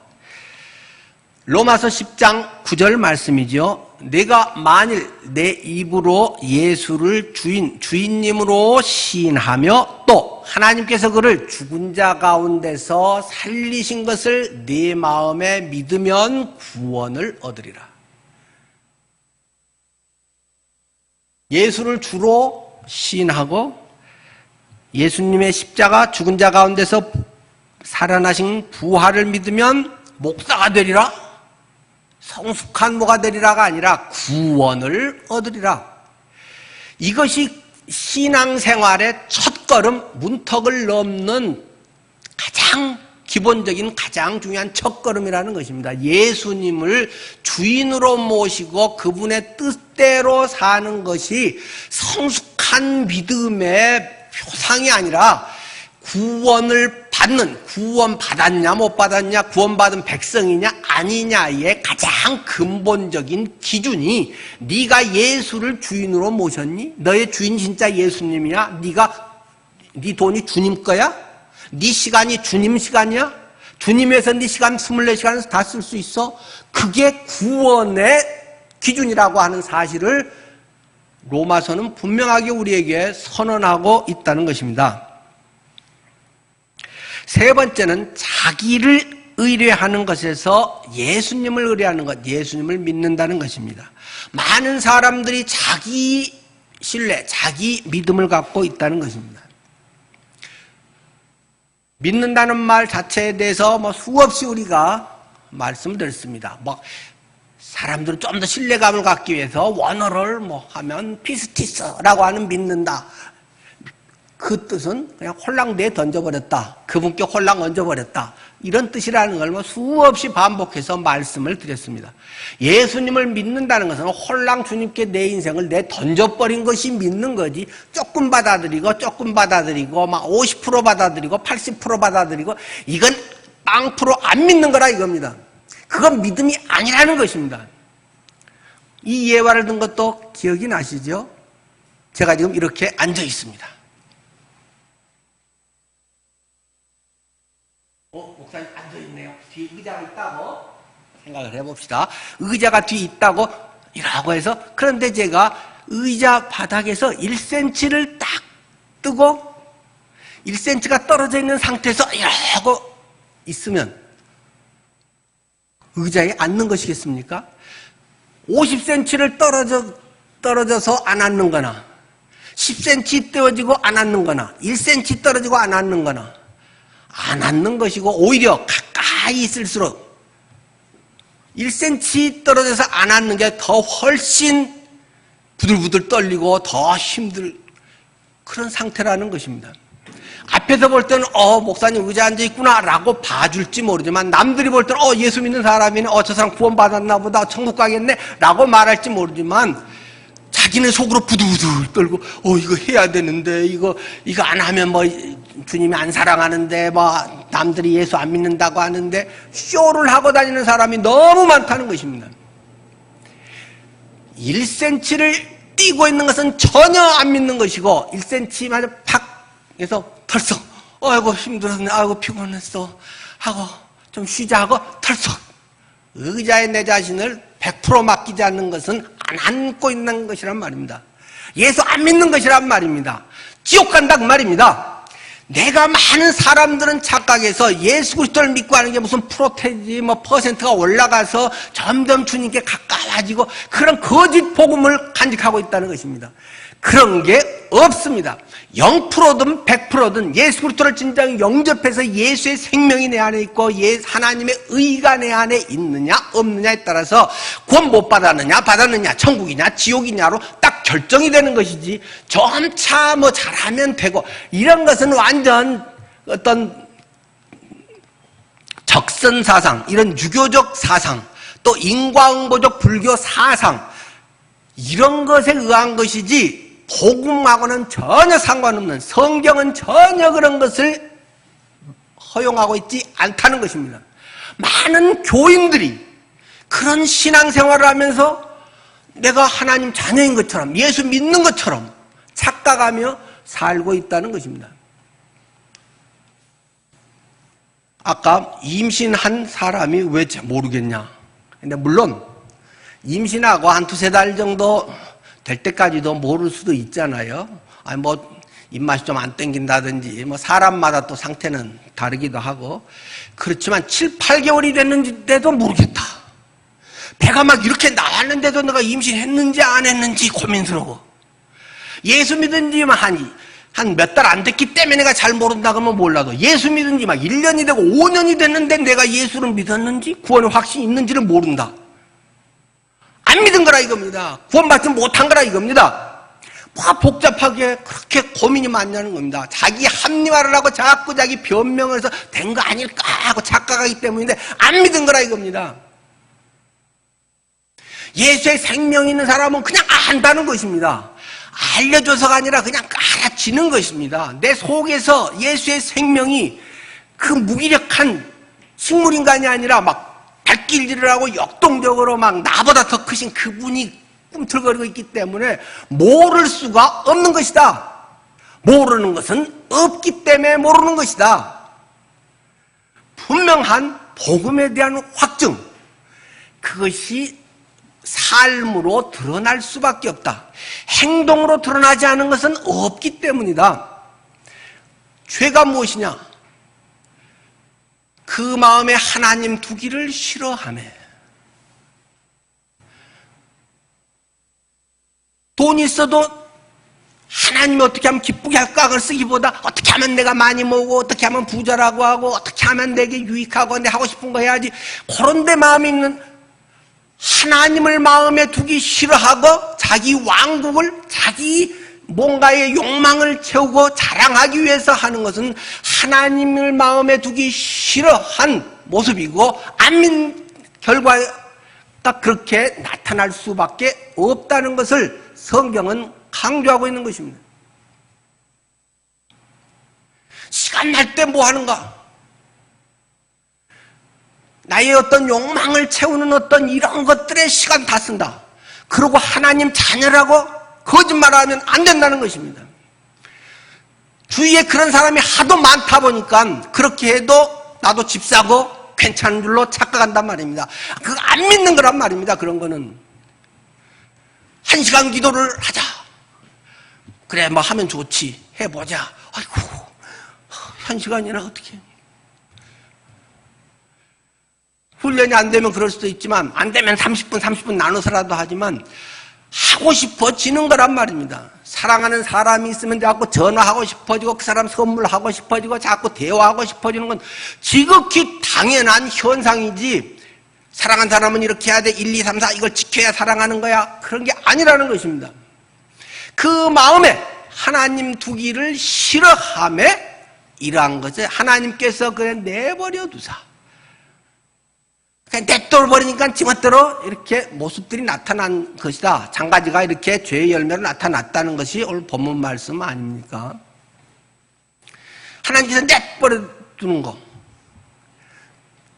로마서 10장 9절 말씀이죠. 내가 만일 내 입으로 예수를 주인님으로 시인하며 또 하나님께서 그를 죽은 자 가운데서 살리신 것을 네 마음에 믿으면 구원을 얻으리라. 예수를 주로 시인하고 예수님의 십자가 죽은 자 가운데서 살아나신 부활을 믿으면 목사가 되리라. 성숙한 모가 되리라가 아니라 구원을 얻으리라. 이것이 신앙생활의 첫걸음, 문턱을 넘는 가장 기본적인 가장 중요한 첫걸음이라는 것입니다. 예수님을 주인으로 모시고 그분의 뜻대로 사는 것이 성숙한 믿음의 표상이 아니라 구원을 받는, 구원 받았냐 못 받았냐, 구원받은 백성이냐 아니냐의 가장 근본적인 기준이 네가 예수를 주인으로 모셨니? 너의 주인 진짜 예수님이야? 네 돈이 주님 거야? 네 시간이 주님 시간이야? 주님에서 네 시간 24시간을 다 쓸 수 있어? 그게 구원의 기준이라고 하는 사실을 로마서는 분명하게 우리에게 선언하고 있다는 것입니다. 세 번째는 자기를 의뢰하는 것에서 예수님을 의뢰하는 것, 예수님을 믿는다는 것입니다. 많은 사람들이 자기 신뢰, 자기 믿음을 갖고 있다는 것입니다. 믿는다는 말 자체에 대해서 수없이 우리가 말씀을 드렸습니다. 사람들은 좀 더 신뢰감을 갖기 위해서 원어를 하면 피스티스라고 하는 믿는다. 그 뜻은 그냥 홀랑 내 던져버렸다. 그분께 홀랑 얹어버렸다. 이런 뜻이라는 걸 수없이 반복해서 말씀을 드렸습니다. 예수님을 믿는다는 것은 홀랑 주님께 내 인생을 내 던져버린 것이 믿는 거지, 조금 받아들이고 막 50% 받아들이고 80% 받아들이고 이건 0% 안 믿는 거라 이겁니다. 그건 믿음이 아니라는 것입니다. 이 예화를 든 것도 기억이 나시죠? 제가 지금 이렇게 앉아 있습니다. 목사님 앉아있네요. 뒤에 의자가 있다고 생각을 해봅시다. 의자가 뒤에 있다고 이라고 해서, 그런데 제가 의자 바닥에서 1cm를 딱 뜨고 1cm가 떨어져 있는 상태에서 이러고 있으면 의자에 앉는 것이겠습니까? 50cm를 떨어져서 안 앉는 거나 10cm 떨어지고 안 앉는 거나 1cm 떨어지고 안 앉는 거나 안 앉는 것이고, 오히려 가까이 있을수록 1cm 떨어져서 안 앉는 게 더 훨씬 부들부들 떨리고 더 힘들 그런 상태라는 것입니다. 앞에서 볼 때는 목사님 의자에 앉아있구나 라고 봐줄지 모르지만, 남들이 볼 때는 예수 믿는 사람이네, 저 사람 구원받았나 보다, 천국 가겠네 라고 말할지 모르지만, 자기네 속으로 부들부들 떨고 이거 해야 되는데 이거 안 하면 주님이 안 사랑하는데, 남들이 예수 안 믿는다고 하는데, 쇼를 하고 다니는 사람이 너무 많다는 것입니다. 1cm를 띄고 있는 것은 전혀 안 믿는 것이고, 1cm마저 팍 해서 털썩 아이고 힘들었네, 아이고 피곤했어 하고 좀 쉬자 하고 털썩 의자에 내 자신을 100% 맡기지 않는 것은 안 앉고 있는 것이란 말입니다. 예수 안 믿는 것이란 말입니다. 지옥 간다고 말입니다. 내가 많은 사람들은 착각해서 예수 그리스도를 믿고 하는 게 무슨 프로테지 퍼센트가 올라가서 점점 주님께 가까워지고 그런 거짓 복음을 간직하고 있다는 것입니다. 그런 게 없습니다. 0%든 100%든 예수 그리스도를 진정 영접해서 예수의 생명이 내 안에 있고 하나님의 의가 내 안에 있느냐 없느냐에 따라서 구원 못 받았느냐 천국이냐 지옥이냐로 딱 결정이 되는 것이지, 점차 잘하면 되고 이런 것은 완전 어떤 적선 사상, 이런 유교적 사상, 또 인과응보적 불교 사상, 이런 것에 의한 것이지 복음하고는 전혀 상관없는, 성경은 전혀 그런 것을 허용하고 있지 않다는 것입니다. 많은 교인들이 그런 신앙생활을 하면서 내가 하나님 자녀인 것처럼, 예수 믿는 것처럼 착각하며 살고 있다는 것입니다. 아까 임신한 사람이 왜 모르겠냐. 근데 물론 임신하고 한 두세 달 정도 될 때까지도 모를 수도 있잖아요. 입맛이 좀 안 땡긴다든지, 사람마다 또 상태는 다르기도 하고. 그렇지만 7, 8개월이 됐는데도 모르겠다. 배가 막 이렇게 나왔는데도 내가 임신했는지 안 했는지 고민스러워. 예수 믿은 지만 한 몇 달 안 됐기 때문에 내가 잘 모른다 그러면 몰라도, 예수 믿은 지 막 1년이 되고 5년이 됐는데 내가 예수를 믿었는지 구원의 확신이 있는지를 모른다. 안 믿은 거라 이겁니다. 구원받지 못한 거라 이겁니다. 복잡하게 그렇게 고민이 많냐는 겁니다. 자기 합리화를 하고 자꾸 자기 변명을 해서 된 거 아닐까 하고 착각하기 때문인데 안 믿은 거라 이겁니다. 예수의 생명이 있는 사람은 그냥 안다는 것입니다. 알려줘서가 아니라 그냥 알아지는 것입니다. 내 속에서 예수의 생명이 그 무기력한 식물인간이 아니라 막 발길질을 하고 역동적으로 막 나보다 더 크신 그분이 꿈틀거리고 있기 때문에 모를 수가 없는 것이다. 모르는 것은 없기 때문에 모르는 것이다. 분명한 복음에 대한 확증, 그것이 삶으로 드러날 수밖에 없다. 행동으로 드러나지 않은 것은 없기 때문이다. 죄가 무엇이냐? 그 마음에 하나님 두기를 싫어하며, 돈이 있어도 하나님이 어떻게 하면 기쁘게 할까 그걸 쓰기보다 어떻게 하면 내가 많이 모으고 어떻게 하면 부자라고 하고 어떻게 하면 내게 유익하고 내 하고 싶은 거 해야지, 그런 데 마음이 있는, 하나님을 마음에 두기 싫어하고 자기 왕국을, 자기 뭔가의 욕망을 채우고 자랑하기 위해서 하는 것은 하나님을 마음에 두기 싫어한 모습이고 안 믿는 결과가 그렇게 나타날 수밖에 없다는 것을 성경은 강조하고 있는 것입니다. 시간 날 때 뭐 하는가? 나의 어떤 욕망을 채우는 어떤 이런 것들에 시간 다 쓴다. 그리고 하나님 자녀라고 거짓말하면 안 된다는 것입니다. 주위에 그런 사람이 하도 많다 보니까 그렇게 해도 나도 집 사고 괜찮은 줄로 착각한단 말입니다. 그거 안 믿는 거란 말입니다. 그런 거는 1시간 기도를 하자. 그래 뭐 하면 좋지. 해보자. 아이고 1시간이나 어떻게 훈련이 안 되면 그럴 수도 있지만 안 되면 30분 나눠서라도 하지만 하고 싶어지는 거란 말입니다. 사랑하는 사람이 있으면 자꾸 전화하고 싶어지고 그 사람 선물하고 싶어지고 자꾸 대화하고 싶어지는 건 지극히 당연한 현상이지 사랑하는 사람은 이렇게 해야 돼 1, 2, 3, 4 이걸 지켜야 사랑하는 거야 그런 게 아니라는 것입니다. 그 마음에 하나님 두기를 싫어함에 이러한 것을 하나님께서 그냥 내버려 두사 그냥 냅둬 버리니까 지멋대로 이렇게 모습들이 나타난 것이다. 장가지가 이렇게 죄의 열매로 나타났다는 것이 오늘 본문 말씀 아닙니까? 하나님께서 내버려 두는 거.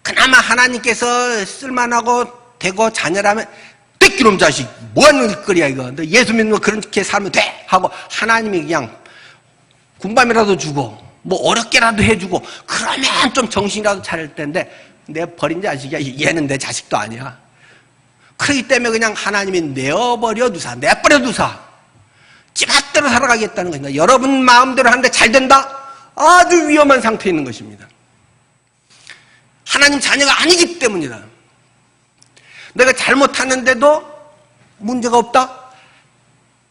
그나마 하나님께서 쓸만하고 되고 자녀라면 떼끼놈 자식 뭐하는 짓거리야 이거. 너 예수 믿는 거 그렇게 살면 돼 하고 하나님이 그냥 군밤이라도 주고 뭐 어렵게라도 해주고 그러면 좀 정신이라도 차릴 텐데 내 버린 자식이야. 얘는 내 자식도 아니야. 그렇기 때문에 그냥 하나님이 내버려 두사 지맛대로 살아가겠다는 것입니다. 여러분 마음대로 하는데 잘 된다? 아주 위험한 상태에 있는 것입니다. 하나님 자녀가 아니기 때문이다. 내가 잘못하는데도 문제가 없다?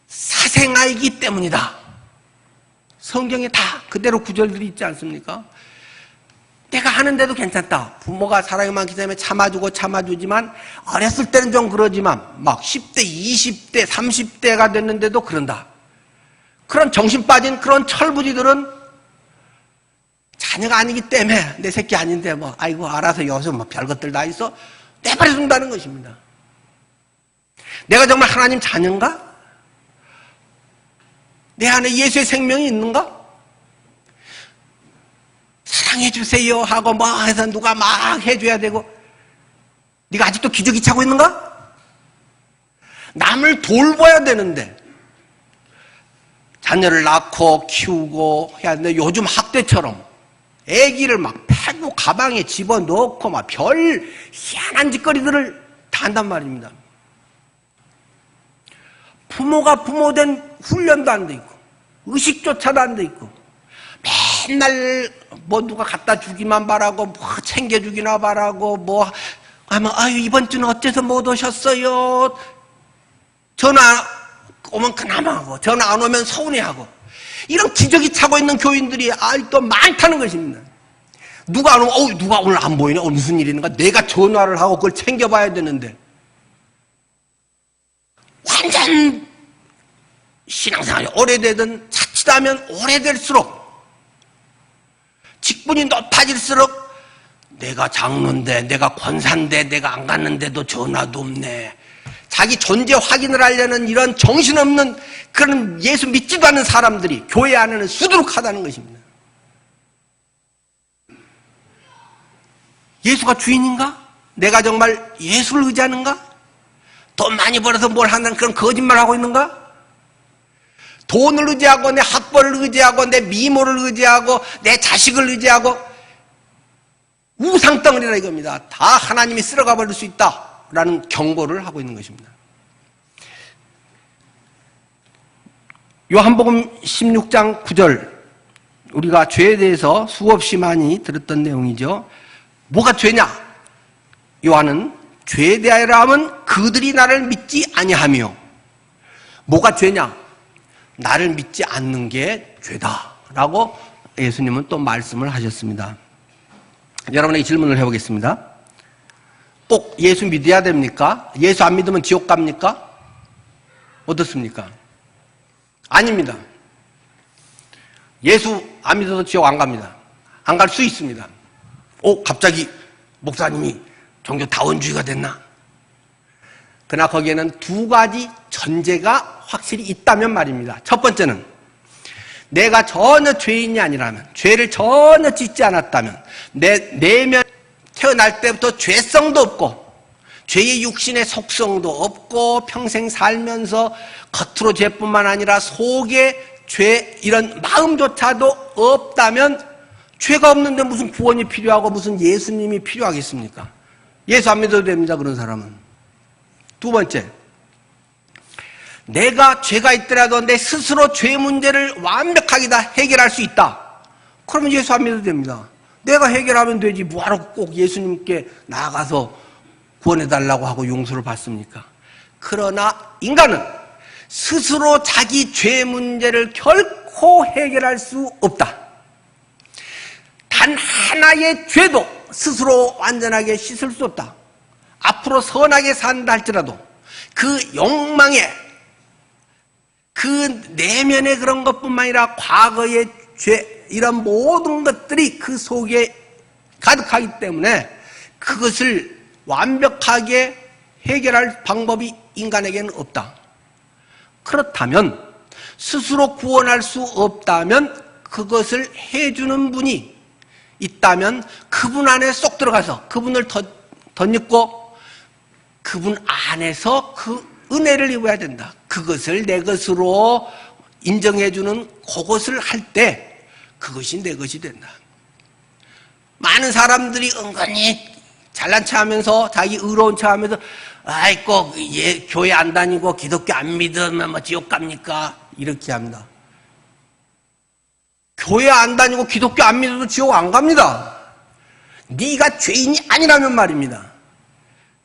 사생아이기 때문이다. 성경에 다 그대로 구절들이 있지 않습니까? 내가 하는데도 괜찮다. 부모가 사랑이 많기 때문에 참아주지만 어렸을 때는 좀 그러지만 막 10대, 20대, 30대가 됐는데도 그런다. 그런 정신 빠진 그런 철부지들은 자녀가 아니기 때문에 내 새끼 아닌데 뭐 아이고 알아서 여기서 뭐 별것들 다 있어 내버려 둔다는 것입니다. 내가 정말 하나님 자녀인가? 내 안에 예수의 생명이 있는가? 사랑해주세요 하고 뭐 해서 누가 막 해줘야 되고 네가 아직도 기저귀 차고 있는가? 남을 돌봐야 되는데 자녀를 낳고 키우고 해야 되는데 요즘 학대처럼 애기를 막 패고 가방에 집어넣고 막 별 희한한 짓거리들을 다 한단 말입니다. 부모가 부모된 훈련도 안 돼 있고 의식조차도 안 돼 있고 맨날 뭐 누가 갖다 주기만 바라고 뭐 챙겨주기나 바라고 뭐 하면 아유 이번 주는 어째서 못 오셨어요? 전화 오면 그나마 하고 전화 안 오면 서운해하고 이런 기저귀 차고 있는 교인들이 또 많다는 것입니다. 누가 안 오면 누가 오늘 안 보이네? 오늘 무슨 일이 있는가? 내가 전화를 하고 그걸 챙겨봐야 되는데 완전 신앙생활이 오래되든 자칫하면 오래될수록 직분이 높아질수록 내가 장로인데 내가 권사인데 내가 안 갔는데도 전화도 없네. 자기 존재 확인을 하려는 이런 정신없는 그런 예수 믿지도 않는 사람들이 교회 안에는 수두룩하다는 것입니다. 예수가 주인인가? 내가 정말 예수를 의지하는가? 돈 많이 벌어서 뭘 한다는 그런 거짓말을 하고 있는가? 돈을 의지하고 내 학벌을 의지하고 내 미모를 의지하고 내 자식을 의지하고 우상덩어리라 이겁니다. 다 하나님이 쓸어가 버릴 수 있다라는 경고를 하고 있는 것입니다. 요한복음 16장 9절 우리가 죄에 대해서 수없이 많이 들었던 내용이죠. 뭐가 죄냐? 요한은 죄에 대하여라 하면 그들이 나를 믿지 아니하며 뭐가 죄냐? 나를 믿지 않는 게 죄다라고 예수님은 또 말씀을 하셨습니다. 여러분에게 질문을 해보겠습니다. 꼭 예수 믿어야 됩니까? 예수 안 믿으면 지옥 갑니까? 어떻습니까? 아닙니다. 예수 안 믿어도 지옥 안 갑니다. 안 갈 수 있습니다. 갑자기 목사님이 종교다원주의가 됐나? 그러나 거기에는 두 가지 전제가 확실히 있다면 말입니다. 첫 번째는 내가 전혀 죄인이 아니라면, 죄를 전혀 짓지 않았다면, 내 내면 태어날 때부터 죄성도 없고 죄의 육신의 속성도 없고 평생 살면서 겉으로 죄뿐만 아니라 속에 죄 이런 마음조차도 없다면 죄가 없는데 무슨 구원이 필요하고 무슨 예수님이 필요하겠습니까? 예수 안 믿어도 됩니다. 그런 사람은. 두 번째, 내가 죄가 있더라도 내 스스로 죄 문제를 완벽하게 다 해결할 수 있다. 그러면 예수 안 믿어도 됩니다. 내가 해결하면 되지 뭐하러 꼭 예수님께 나아가서 구원해달라고 하고 용서를 받습니까? 그러나 인간은 스스로 자기 죄 문제를 결코 해결할 수 없다. 단 하나의 죄도 스스로 완전하게 씻을 수 없다. 앞으로 선하게 산다 할지라도 그 욕망에, 그 내면의 그런 것뿐만 아니라 과거의 죄, 이런 모든 것들이 그 속에 가득하기 때문에 그것을 완벽하게 해결할 방법이 인간에게는 없다. 그렇다면 스스로 구원할 수 없다면 그것을 해주는 분이 있다면 그분 안에 쏙 들어가서 그분을 덧입고 그분 안에서 그 은혜를 입어야 된다. 그것을 내 것으로 인정해주는 그것을 할 때 그것이 내 것이 된다. 많은 사람들이 은근히 잘난 척하면서 자기 의로운 척하면서 아이 꼭 교회 안 다니고 기독교 안 믿으면 뭐 지옥 갑니까? 이렇게 합니다. 교회 안 다니고 기독교 안 믿어도 지옥 안 갑니다. 네가 죄인이 아니라면 말입니다.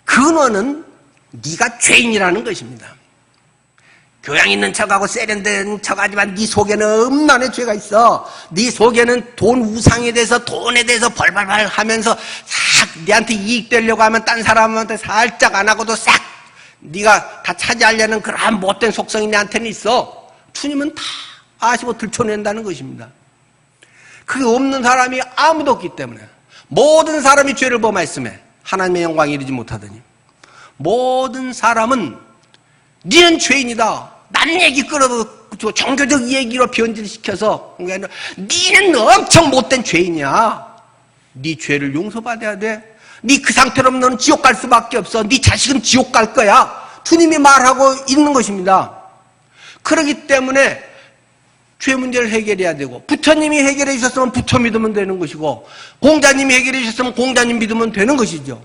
근원은 네가 죄인이라는 것입니다. 교양 있는 척하고 세련된 척하지만 네 속에는 음란의 죄가 있어. 네 속에는 돈 우상에 대해서 돈에 대해서 벌벌벌 하면서 싹 네한테 이익 되려고 하면 딴 사람한테 살짝 안 하고도 싹 네가 다 차지하려는 그런 못된 속성이 네한테는 있어. 주님은 다 아시고 들춰낸다는 것입니다. 그게 없는 사람이 아무도 없기 때문에 모든 사람이 죄를 범하였으며 하나님의 영광에 이르지 못하더니 모든 사람은 니는 죄인이다. 남 얘기 끌어도 종교적 얘기로 변질시켜서 니는 엄청 못된 죄인이야. 네 죄를 용서받아야 돼. 네 그 상태로 너는 지옥 갈 수밖에 없어. 네 자식은 지옥 갈 거야. 주님이 말하고 있는 것입니다. 그렇기 때문에 죄 문제를 해결해야 되고 부처님이 해결해 주셨으면 부처 믿으면 되는 것이고 공자님이 해결해 주셨으면 공자님 믿으면 되는 것이죠.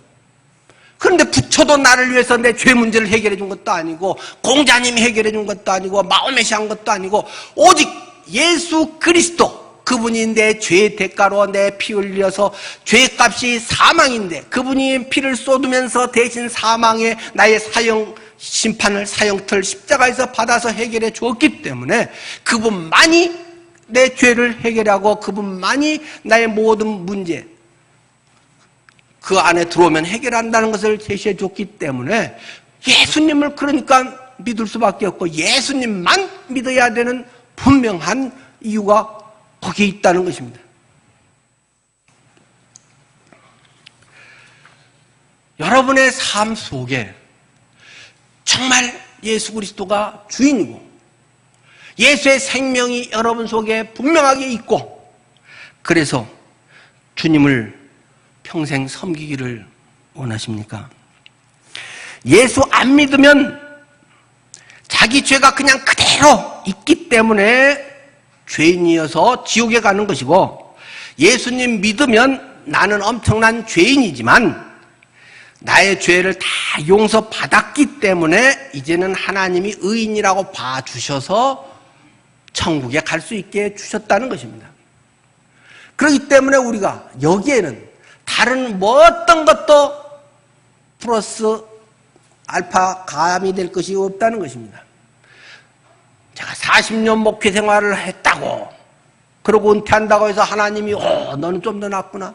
그런데 부처도 나를 위해서 내 죄 문제를 해결해 준 것도 아니고 공자님이 해결해 준 것도 아니고 마호메시 한 것도 아니고 오직 예수 그리스도 그분이 내 죄의 대가로 내 피 흘려서 죄값이 사망인데 그분이 피를 쏟으면서 대신 사망에 나의 심판을 사형틀 십자가에서 받아서 해결해 주었기 때문에 그분만이 내 죄를 해결하고 그분만이 나의 모든 문제 그 안에 들어오면 해결한다는 것을 제시해 줬기 때문에 예수님을 그러니까 믿을 수밖에 없고 예수님만 믿어야 되는 분명한 이유가 거기에 있다는 것입니다. 여러분의 삶 속에 정말 예수 그리스도가 주인이고 예수의 생명이 여러분 속에 분명하게 있고 그래서 주님을 평생 섬기기를 원하십니까? 예수 안 믿으면 자기 죄가 그냥 그대로 있기 때문에 죄인이어서 지옥에 가는 것이고 예수님 믿으면 나는 엄청난 죄인이지만 나의 죄를 다 용서받았기 때문에 이제는 하나님이 의인이라고 봐주셔서 천국에 갈 수 있게 주셨다는 것입니다. 그렇기 때문에 우리가 여기에는 다른 어떤 것도 플러스 알파 감이 될 것이 없다는 것입니다. 제가 40년 목회 생활을 했다고 그러고 은퇴한다고 해서 하나님이 너는 좀 더 낫구나.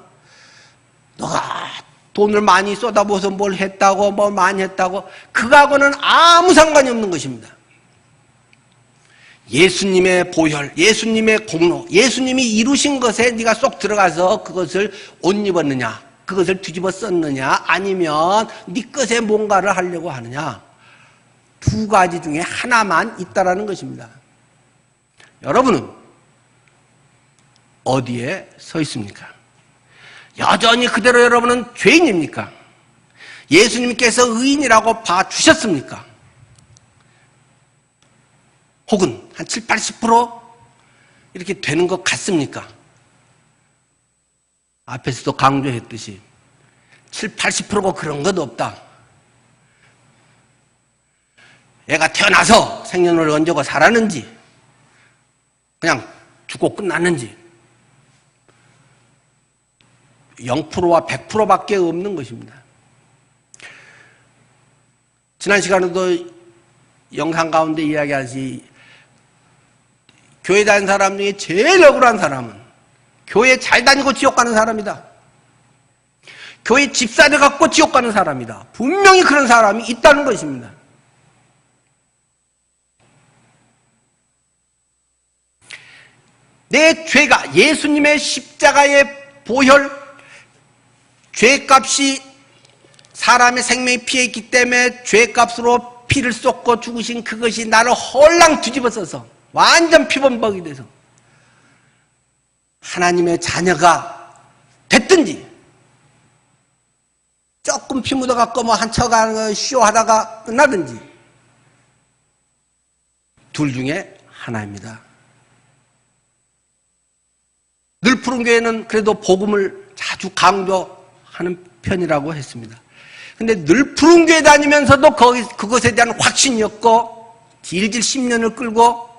너가 돈을 많이 쏟아부어서 뭘 했다고 뭐 많이 했다고 그거하고는 아무 상관이 없는 것입니다. 예수님의 보혈, 예수님의 공로, 예수님이 이루신 것에 네가 쏙 들어가서 그것을 옷 입었느냐, 그것을 뒤집어 썼느냐, 아니면 네 것에 뭔가를 하려고 하느냐, 두 가지 중에 하나만 있다라는 것입니다. 여러분은 어디에 서 있습니까? 여전히 그대로 여러분은 죄인입니까? 예수님께서 의인이라고 봐주셨습니까? 혹은 한 7, 80% 이렇게 되는 것 같습니까? 앞에서도 강조했듯이 7, 80%가 그런 것 없다. 애가 태어나서 생년월일 언제고 살았는지, 그냥 죽고 끝났는지 0%와 100%밖에 없는 것입니다. 지난 시간에도 영상 가운데 이야기하시 교회 다니는 사람 중에 제일 억울한 사람은 교회 잘 다니고 지옥 가는 사람이다. 교회 집사를 갖고 지옥 가는 사람이다. 분명히 그런 사람이 있다는 것입니다. 내 죄가 예수님의 십자가의 보혈, 죄값이 사람의 생명이 피했기 때문에 죄값으로 피를 쏟고 죽으신 그것이 나를 헐랑 뒤집어 써서 완전 피범벅이 돼서 하나님의 자녀가 됐든지, 조금 피 묻어갖고 뭐 한척 쇼하다가 끝나든지, 둘 중에 하나입니다. 늘 푸른 교회는 그래도 복음을 자주 강조하는 편이라고 했습니다. 근데 늘 푸른 교회 다니면서도 그것에 대한 확신이 없고 질질 10년을 끌고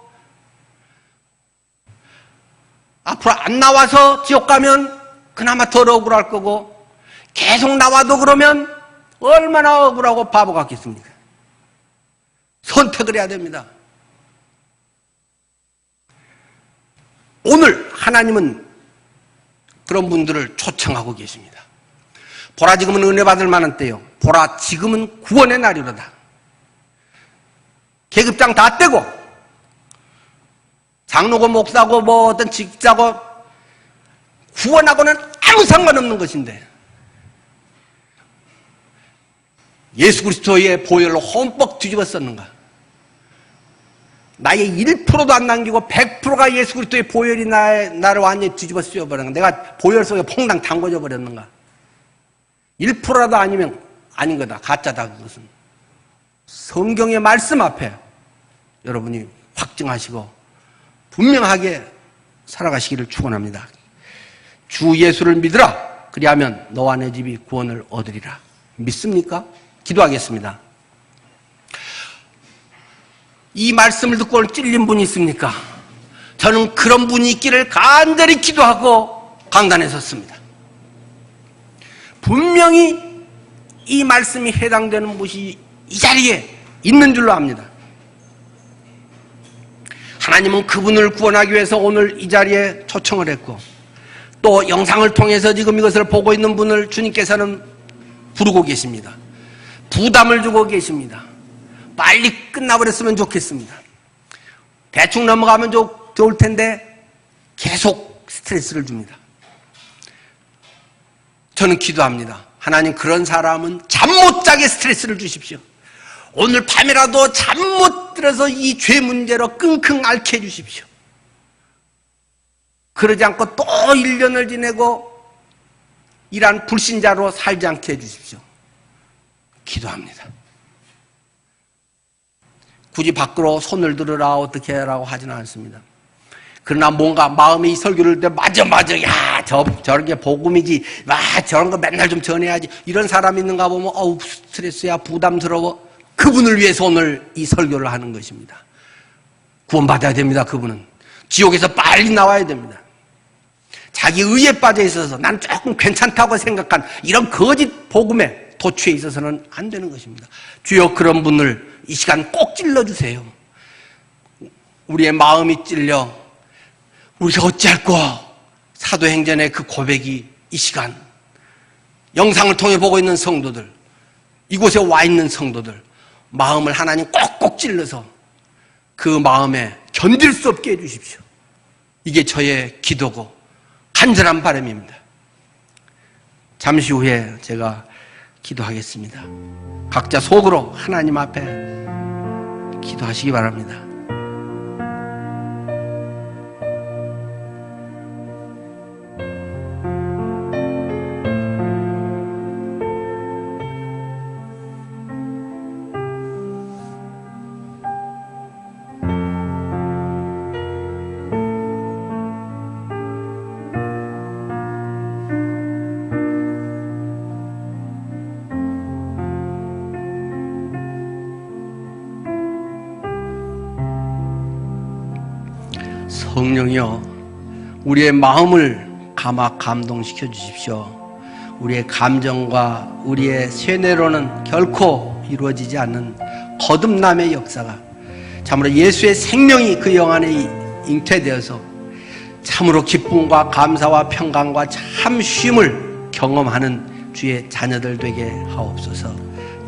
앞으로 안 나와서 지옥 가면 그나마 덜 억울할 거고, 계속 나와도 그러면 얼마나 억울하고 바보 같겠습니까? 선택을 해야 됩니다. 오늘 하나님은 그런 분들을 초청하고 계십니다. 보라, 지금은 은혜 받을 만한 때요. 보라, 지금은 구원의 날이로다. 계급장 다 떼고 장로고 목사고 뭐 어떤 직자고 구원하고는 아무 상관없는 것인데, 예수 그리스도의 보혈로 험뻑 뒤집어 썼는가? 나의 1%도 안 남기고 100%가 예수 그리스도의 보혈이 나를 완전히 뒤집어 쓰여버렸는가? 내가 보혈 속에 퐁당 담궈져 버렸는가? 1%라도 아니면 아닌 거다. 가짜다. 그것은. 성경의 말씀 앞에 여러분이 확증하시고 분명하게 살아가시기를 축원합니다. 주 예수를 믿으라. 그리하면 너와 내 집이 구원을 얻으리라. 믿습니까? 기도하겠습니다. 이 말씀을 듣고 오늘 찔린 분이 있습니까? 저는 그런 분이 있기를 간절히 기도하고 강단에 섰습니다. 분명히 이 말씀이 해당되는 분이 이 자리에 있는 줄로 압니다. 하나님은 그분을 구원하기 위해서 오늘 이 자리에 초청을 했고, 또 영상을 통해서 지금 이것을 보고 있는 분을 주님께서는 부르고 계십니다. 부담을 주고 계십니다. 빨리 끝나버렸으면 좋겠습니다. 대충 넘어가면 좋을 텐데 계속 스트레스를 줍니다. 저는 기도합니다. 하나님, 그런 사람은 잠 못 자게 스트레스를 주십시오. 오늘 밤이라도 잠 못 들어서 이 죄 문제로 끙끙 앓게 해주십시오. 그러지 않고 또 1년을 지내고 이러한 불신자로 살지 않게 해주십시오. 기도합니다. 굳이 밖으로 손을 들으라 어떻게 하라고 하지는 않습니다. 그러나 뭔가 마음이 이 설교를 때 맞아 야 저런 게 복음이지, 저런 거 맨날 좀 전해야지, 이런 사람 있는가 보면 어우 스트레스야, 부담스러워. 그분을 위해서 오늘 이 설교를 하는 것입니다. 구원받아야 됩니다. 그분은 지옥에서 빨리 나와야 됩니다. 자기 의에 빠져 있어서 난 조금 괜찮다고 생각한 이런 거짓 복음에 도취해 있어서는 안 되는 것입니다. 주여, 그런 분을 이 시간 꼭 찔러주세요. 우리의 마음이 찔려 우리가 어찌할꼬, 사도행전의 그 고백이 이 시간 영상을 통해 보고 있는 성도들, 이곳에 와 있는 성도들 마음을 하나님 꼭꼭 찔러서 그 마음에 견딜 수 없게 해주십시오. 이게 저의 기도고 간절한 바람입니다. 잠시 후에 제가 기도하겠습니다. 각자 속으로 하나님 앞에 기도하시기 바랍니다. 성령이여, 우리의 마음을 감동시켜 주십시오. 우리의 감정과 우리의 쇠뇌로는 결코 이루어지지 않는 거듭남의 역사가 참으로 예수의 생명이 그 영 안에 잉태되어서 참으로 기쁨과 감사와 평강과 참 쉼을 경험하는 주의 자녀들 되게 하옵소서.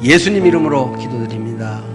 예수님 이름으로 기도드립니다.